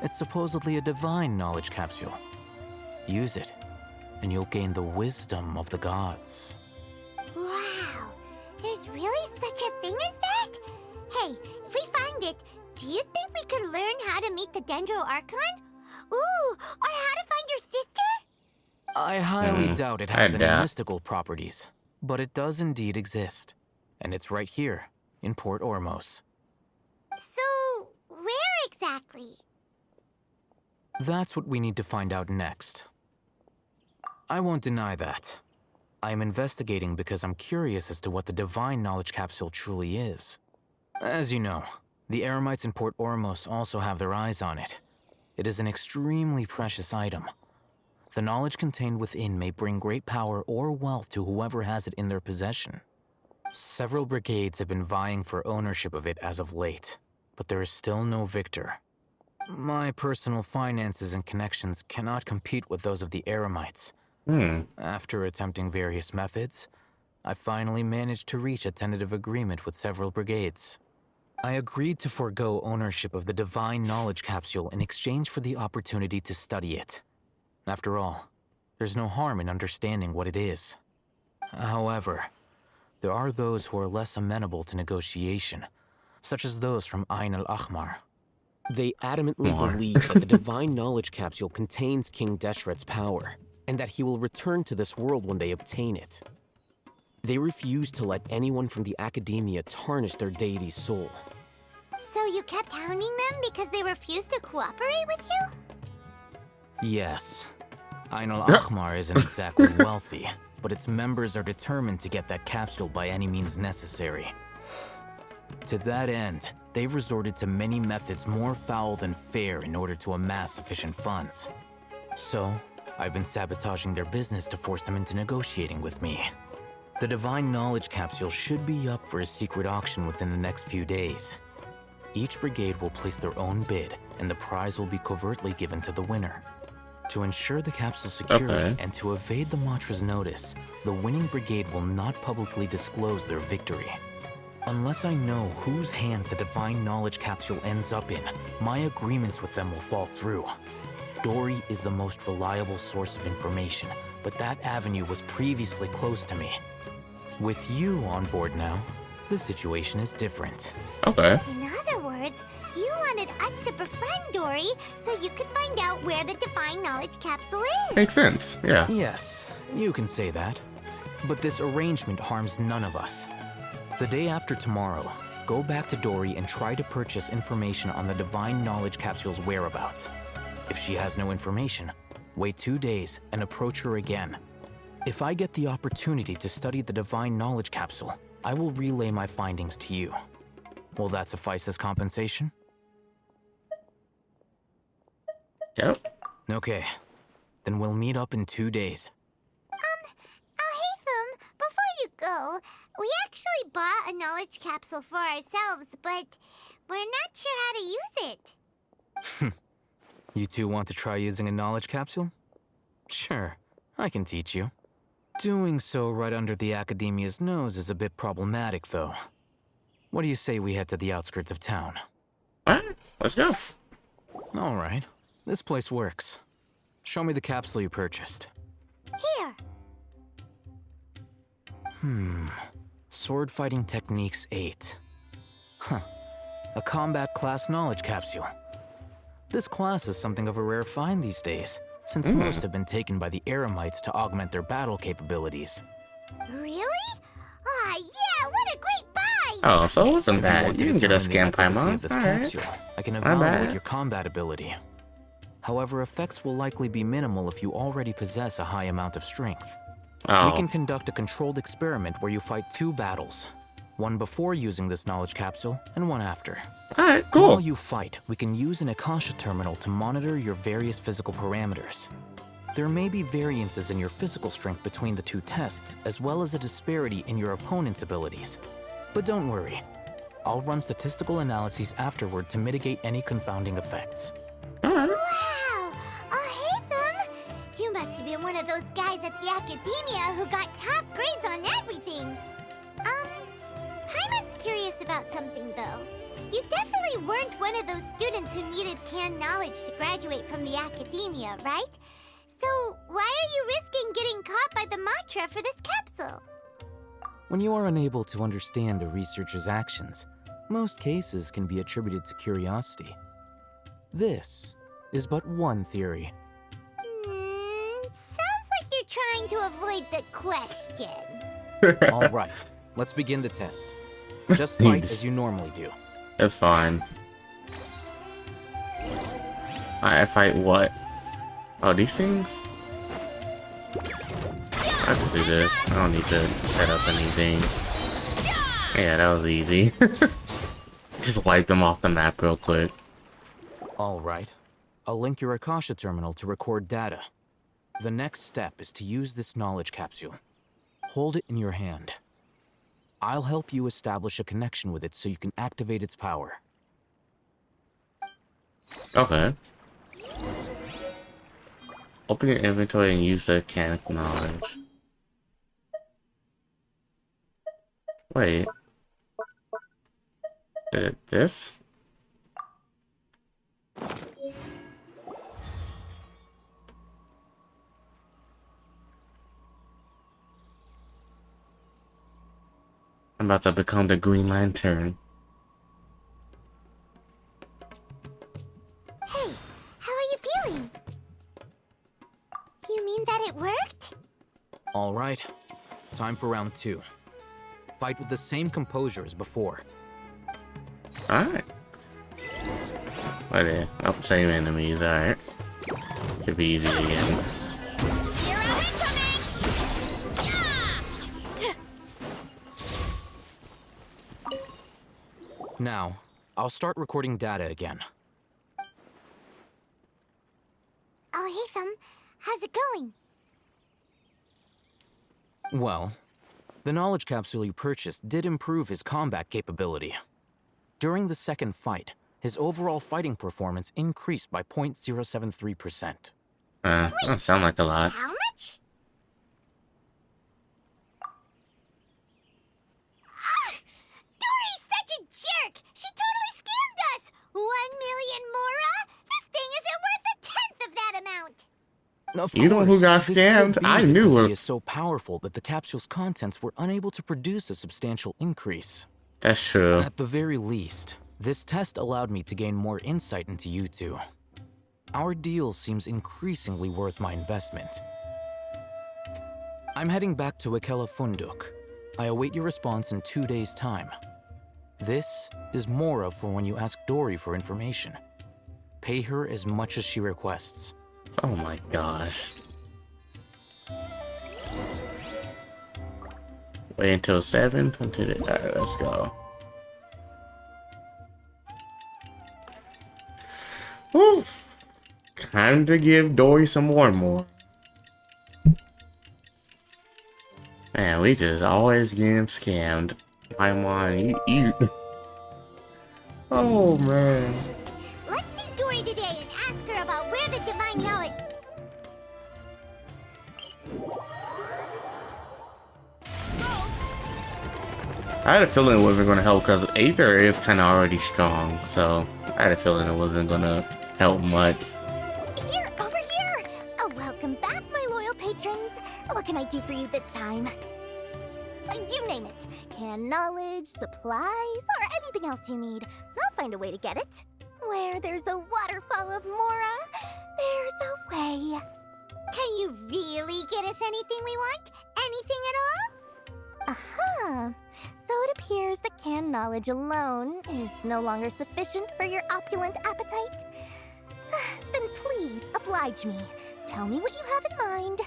It's supposedly a divine knowledge capsule. Use it, and you'll gain the wisdom of the gods. Wow, there's really such a thing as that? Hey, if we find it, do you think we could learn how to meet the Dendro Archon? Ooh, or how to find your sister? I highly doubt it has any mystical properties, but it does indeed exist. And it's right here, in Port Ormos. So, where exactly? That's what we need to find out next. I won't deny that. I am investigating because I'm curious as to what the divine knowledge capsule truly is. As you know, the Eremites in Port Ormos also have their eyes on it. It is an extremely precious item. The knowledge contained within may bring great power or wealth to whoever has it in their possession. Several brigades have been vying for ownership of it as of late, but there is still no victor. My personal finances and connections cannot compete with those of the Eremites. After attempting various methods, I finally managed to reach a tentative agreement with several brigades. I agreed to forego ownership of the Divine Knowledge Capsule in exchange for the opportunity to study it. After all, there's no harm in understanding what it is. However, there are those who are less amenable to negotiation, such as those from Ain al-Ahmar. They adamantly believe that the Divine Knowledge Capsule contains King Deshret's power, and that he will return to this world when they obtain it. They refuse to let anyone from the Academia tarnish their deity's soul. So you kept hounding them because they refused to cooperate with you? Yes. Ain al-Ahmar isn't exactly wealthy, but its members are determined to get that capsule by any means necessary. To that end, they've resorted to many methods more foul than fair in order to amass sufficient funds. So, I've been sabotaging their business to force them into negotiating with me. The Divine Knowledge Capsule should be up for a secret auction within the next few days. Each brigade will place their own bid, and the prize will be covertly given to the winner. To ensure the capsule's security and to evade the Matra's notice, the winning brigade will not publicly disclose their victory. Unless I know whose hands the Divine Knowledge Capsule ends up in, my agreements with them will fall through. Dory is the most reliable source of information, but that avenue was previously closed to me. With you on board now, the situation is different. Okay. In other words, you wanted us to befriend Dory so you could find out where the Divine Knowledge Capsule is. Makes sense, yeah. Yes, you can say that. But this arrangement harms none of us. The day after tomorrow, go back to Dory and try to purchase information on the Divine Knowledge Capsule's whereabouts. If she has no information, wait 2 days and approach her again. If I get the opportunity to study the Divine Knowledge Capsule, I will relay my findings to you. Will that suffice as compensation? Yep. Okay. Then we'll meet up in 2 days. Alhaitham, before you go, we actually bought a knowledge capsule for ourselves, but we're not sure how to use it. You two want to try using a knowledge capsule? Sure, I can teach you. Doing so right under the Academia's nose is a bit problematic, though. What do you say we head to the outskirts of town? Alright, let's go. Alright, this place works. Show me the capsule you purchased. Here. Sword Fighting Techniques 8. Huh. A combat class knowledge capsule. This class is something of a rare find these days, since most have been taken by the Eremites to augment their battle capabilities. Really? Aw, yeah, what a great buy! Oh, so it wasn't bad. You didn't get a scam Paimon. Paimon. Capsule, I can evaluate your combat ability. However, effects will likely be minimal if you already possess a high amount of strength. We can conduct a controlled experiment where you fight 2 battles. One before using this knowledge capsule, and one after. Alright, cool. While you fight, we can use an Akasha terminal to monitor your various physical parameters. There may be variances in your physical strength between the 2 tests, as well as a disparity in your opponent's abilities. But don't worry. I'll run statistical analyses afterward to mitigate any confounding effects. Wow! Alhaitham! You must have been one of those guys at the Academia who got top grades on everything. Paimon's curious about something, though. You definitely weren't one of those students who needed canned knowledge to graduate from the Academia, right? So, why are you risking getting caught by the Matra for this capsule? When you are unable to understand a researcher's actions, most cases can be attributed to curiosity. This is but one theory. Sounds like you're trying to avoid the question. All right, let's begin the test. Just fight as you normally do. It's fine. I fight what? Oh, these things? I can do this. I don't need to set up anything. Yeah, that was easy. Just wipe them off the map real quick. All right. I'll link your Akasha terminal to record data. The next step is to use this knowledge capsule. Hold it in your hand. I'll help you establish a connection with it so you can activate its power. Okay. Open your inventory and use the mechanic knowledge. Wait. Is it this? I'm about to become the Green Lantern. Hey, how are you feeling? You mean that it worked? All right. Time for round 2. Fight with the same composure as before. Alright. Wait, oh, same enemies, alright. Should be easy again. Now, I'll start recording data again. Oh, hey, how's it going? Well, the knowledge capsule you purchased did improve his combat capability. During the second fight, his overall fighting performance increased by 0.073%. Doesn't sound like a lot. How much? Dory's such a jerk! She totally scammed us! 1 million mora? This thing isn't worth a tenth of that amount! Of You know who got this scammed? could be I knew because it. he is so powerful that the capsule's contents were unable to produce a substantial increase. That's true. At the very least, this test allowed me to gain more insight into you two. Our deal seems increasingly worth my investment. I'm heading back to Akela Funduk. I await your response in 2 days' time. This is Mora for when you ask Dory for information. Pay her as much as she requests. Oh my gosh. Wait until 7. Alright, let's go. Whew. Time to give Dory some more. Man, we just always getting scammed. Paimon, you. Oh man. Let's see Dory today and ask her about where the divine knowledge... I had a feeling it wasn't gonna help because Aether is kind of already strong, so I had a feeling it wasn't gonna help much. Here, over here! Oh, welcome back, my loyal patrons. What can I do for you this time? You name it. Canned knowledge, supplies, or anything else you need. I'll find a way to get it. Where there's a waterfall of Mora, there's a way. Can you really get us anything we want? Anything at all? Uh-huh. So it appears that canned knowledge alone is no longer sufficient for your opulent appetite. Then please, oblige me. Tell me what you have in mind.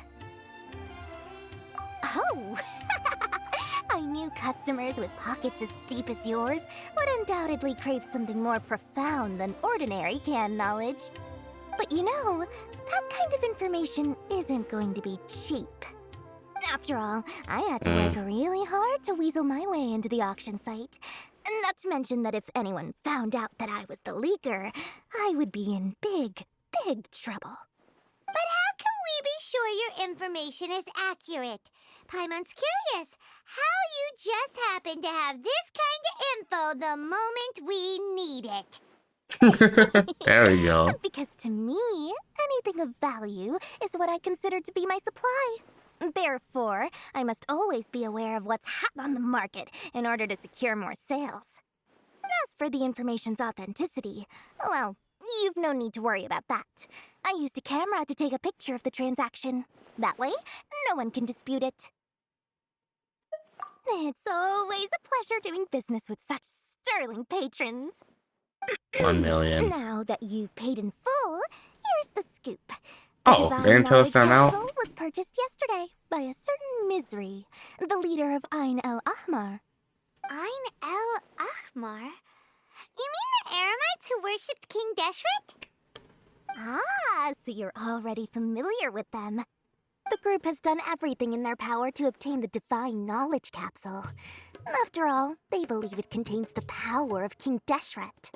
Oh! I knew customers with pockets as deep as yours would undoubtedly crave something more profound than ordinary canned knowledge. But you know, that kind of information isn't going to be cheap. After all, I had to work really hard to weasel my way into the auction site. Not to mention that if anyone found out that I was the leaker, I would be in big, big trouble. But how can we be sure your information is accurate? Paimon's curious how you just happen to have this kind of info the moment we need it. There we go. Because to me, anything of value is what I consider to be my supply. Therefore, I must always be aware of what's hot on the market in order to secure more sales. As for the information's authenticity, well, you've no need to worry about that. I used a camera to take a picture of the transaction. That way, no one can dispute it. It's always a pleasure doing business with such sterling patrons. 1 million. Now that you've paid in full, here's the scoop. Oh, they didn't tell us time out? The was purchased yesterday by a certain Misery, the leader of Ain el Ahmar. Ain el Ahmar? You mean the Aramites who worshipped King Deshret? Ah, so you're already familiar with them. The group has done everything in their power to obtain the Divine Knowledge Capsule. After all, they believe it contains the power of King Deshret.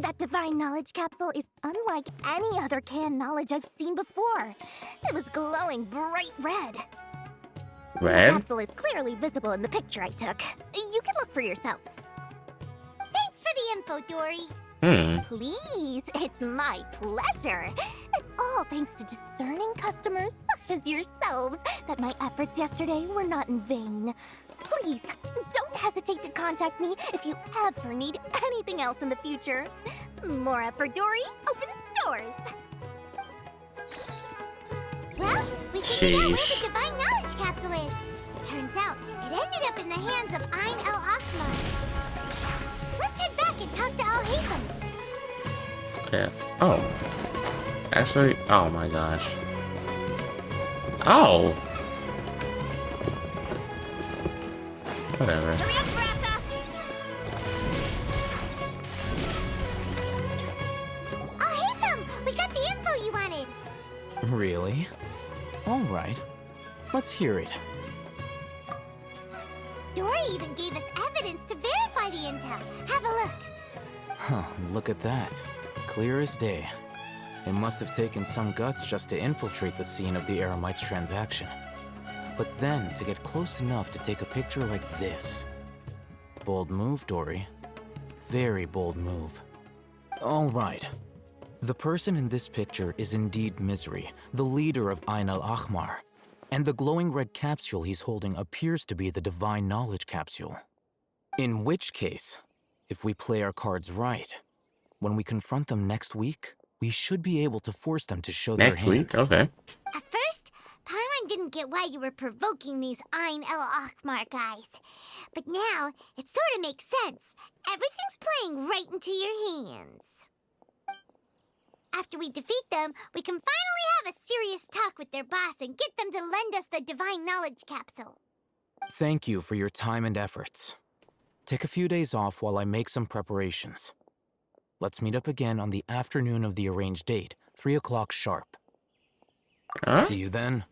That Divine Knowledge Capsule is unlike any other canned knowledge I've seen before. It was glowing bright red. Red? The capsule is clearly visible in the picture I took. You can look for yourself. Thanks for the info, Dory. Please, it's my pleasure. It's all thanks to discerning customers such as yourselves that my efforts yesterday were not in vain. Please, don't hesitate to contact me if you ever need anything else in the future. Mora for Dory opens doors. Well, we figured out where the Divine Knowledge Capsule is. It turns out it ended up in the hands of Ayn El Akhmar. Let's head back and talk to Al Haytham. Yeah. Oh. Actually, oh my gosh. Oh! Whatever. Hurry up, Brassa! Al Haytham! We got the info you wanted! Really? All right. Let's hear it. Dory even gave us evidence to verify the intel. Have a look. Huh, look at that. Clear as day. It must have taken some guts just to infiltrate the scene of the Eremites transaction. But then to get close enough to take a picture like this. Bold move, Dory. Very bold move. All right. The person in this picture is indeed Misery, the leader of Ayn al Akhmar. And the glowing red capsule he's holding appears to be the Divine Knowledge Capsule. In which case, if we play our cards right, when we confront them next week, we should be able to force them to show their hand. Next week? Okay. At first, Paimon didn't get why you were provoking these Ayn El Akhmar guys. But now, it sort of makes sense. Everything's playing right into your hands. After we defeat them, we can finally have a serious talk with their boss and get them to lend us the Divine Knowledge Capsule. Thank you for your time and efforts. Take a few days off while I make some preparations. Let's meet up again on the afternoon of the arranged date, 3 o'clock sharp. Huh? See you then.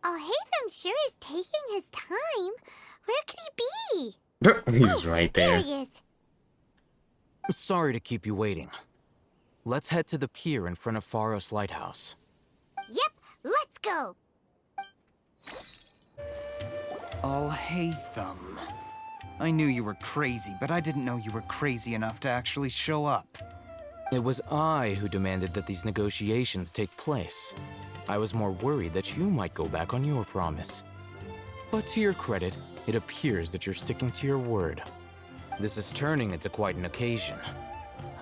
Al Haytham sure is taking his time. Where could he be? He's right there. There he is. Sorry to keep you waiting. Let's head to the pier in front of Pharos Lighthouse. Yep, let's go. Al Haytham. I knew you were crazy, but I didn't know you were crazy enough to actually show up. It was I who demanded that these negotiations take place. I was more worried that you might go back on your promise. But to your credit, it appears that you're sticking to your word. This is turning into quite an occasion.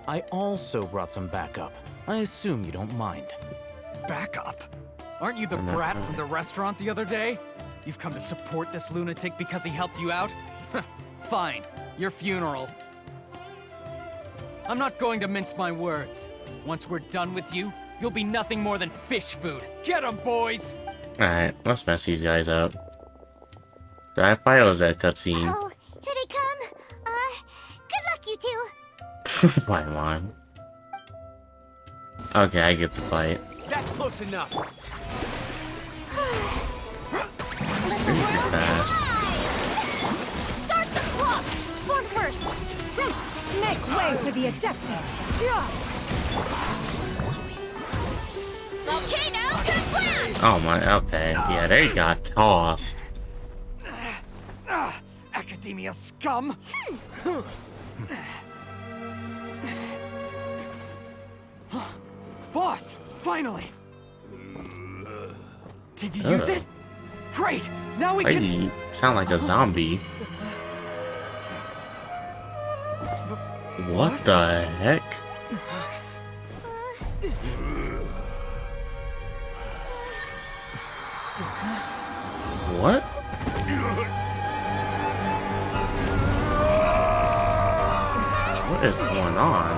I also brought some backup. I assume you don't mind. Backup? Aren't you the brat from the restaurant the other day? You've come to support this lunatic because he helped you out? Fine, your funeral. I'm not going to mince my words. Once we're done with you, you'll be nothing more than fish food. Get 'em, boys! Alright, let's mess these guys up. Did I fight or was that cutscene? Oh, here they come. Good luck, you two. Fight on. Okay, I get to fight. That's close enough. Fast. Start the clock! Form first! Make way for the Adeptus! Okay, now, good plan! Oh my, okay. Yeah, they got tossed. Academia scum! Boss! Finally! Did you use it? Great! Now we can... You sound like a zombie. What the heck? What? What is going on?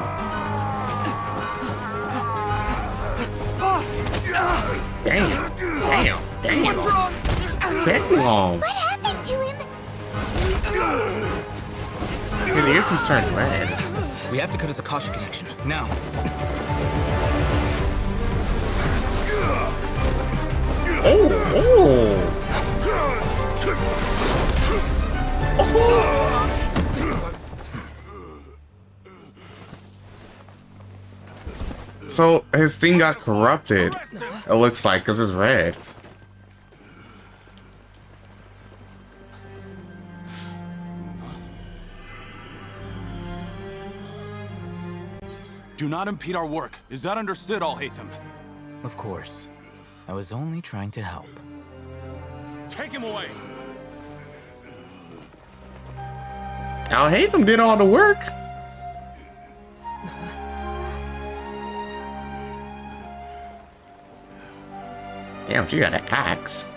Boss! Damn! Damn! Damn! What's wrong? Damn! What happened to him? He's turned red. We have to cut his Akasha connection, now. So his thing got corrupted, it looks like, because it's red. Do not impede our work. Is that understood, Alhaitham? Of course. I was only trying to help. Take him away! Alhaitham did all the work. Damn, she got an axe.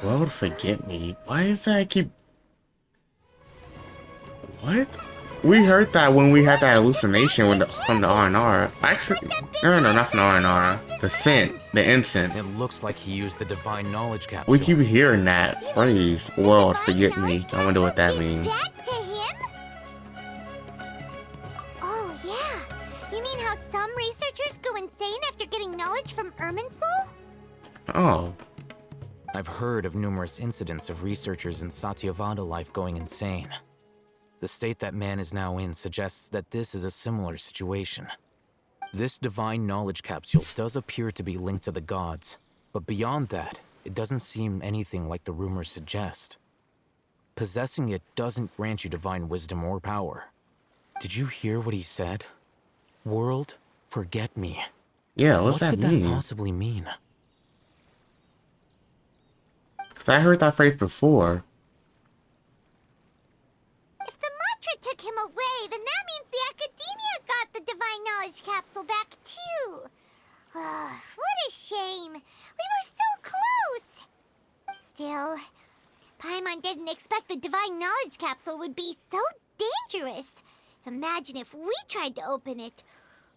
World forget me. Why is that I keep... What? We heard that when we had that hallucination with from the R&R. Actually, no, not from the R&R. The scent, the incense. It looks like he used the divine knowledge capsule. We keep hearing that phrase, world forget me. I wonder what that means. Oh yeah, you mean how some researchers go insane after getting knowledge from Irminsul? Oh. I've heard of numerous incidents of researchers in Satyavada life going insane. The state that man is now in suggests that this is a similar situation. This divine knowledge capsule does appear to be linked to the gods, but beyond that, it doesn't seem anything like the rumors suggest. Possessing it doesn't grant you divine wisdom or power. Did you hear what he said? World, forget me. Yeah, what's that mean? What could that possibly mean? Because I heard that phrase before. If the mantra took him away, then that means the Academia got the divine knowledge capsule back too. What a shame. We were so close. Still, Paimon didn't expect the divine knowledge capsule would be so dangerous. Imagine if we tried to open it.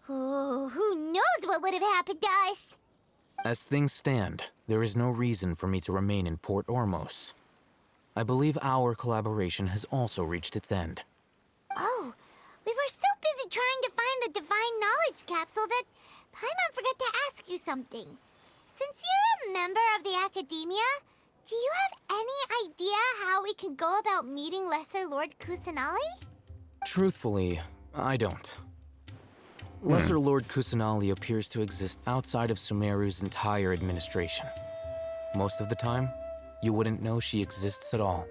Oh, who knows what would have happened to us? As things stand, there is no reason for me to remain in Port Ormos. I believe our collaboration has also reached its end. Oh, we were so busy trying to find the divine knowledge capsule that Paimon forgot to ask you something. Since you're a member of the Academia, do you have any idea how we can go about meeting Lesser Lord Kusanali? Truthfully, I don't. Lesser Lord Kusanali appears to exist outside of Sumeru's entire administration. Most of the time, you wouldn't know she exists at all.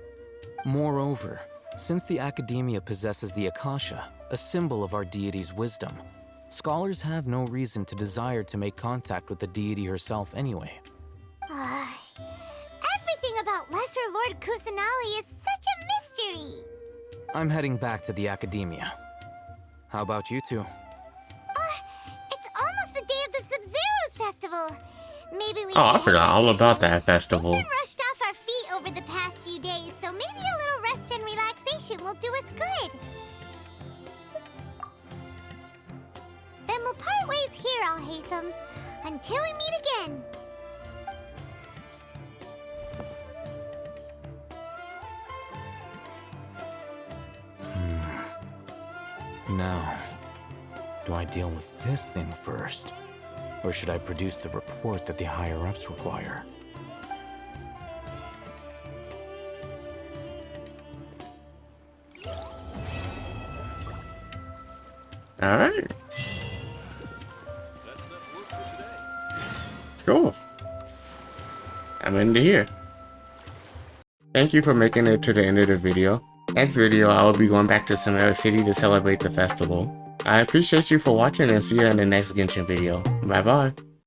Moreover, since the Academia possesses the Akasha, a symbol of our deity's wisdom, scholars have no reason to desire to make contact with the deity herself anyway. Everything about Lesser Lord Kusanali is such a mystery! I'm heading back to the Academia. How about you two? It's almost the day of the Sub-Zero's festival. Maybe we I forgot all about that festival. We've been rushed off our feet over the past few days, so maybe a little rest and relaxation will do us good. Then we'll part ways here, Alhaitham, until we meet again. Now, do I deal with this thing first? Or should I produce the report that the higher-ups require? Alright. Cool. I'm into here. Thank you for making it to the end of the video. Next video, I will be going back to Sumeru City to celebrate the festival. I appreciate you for watching and see you in the next Genshin video. Bye bye.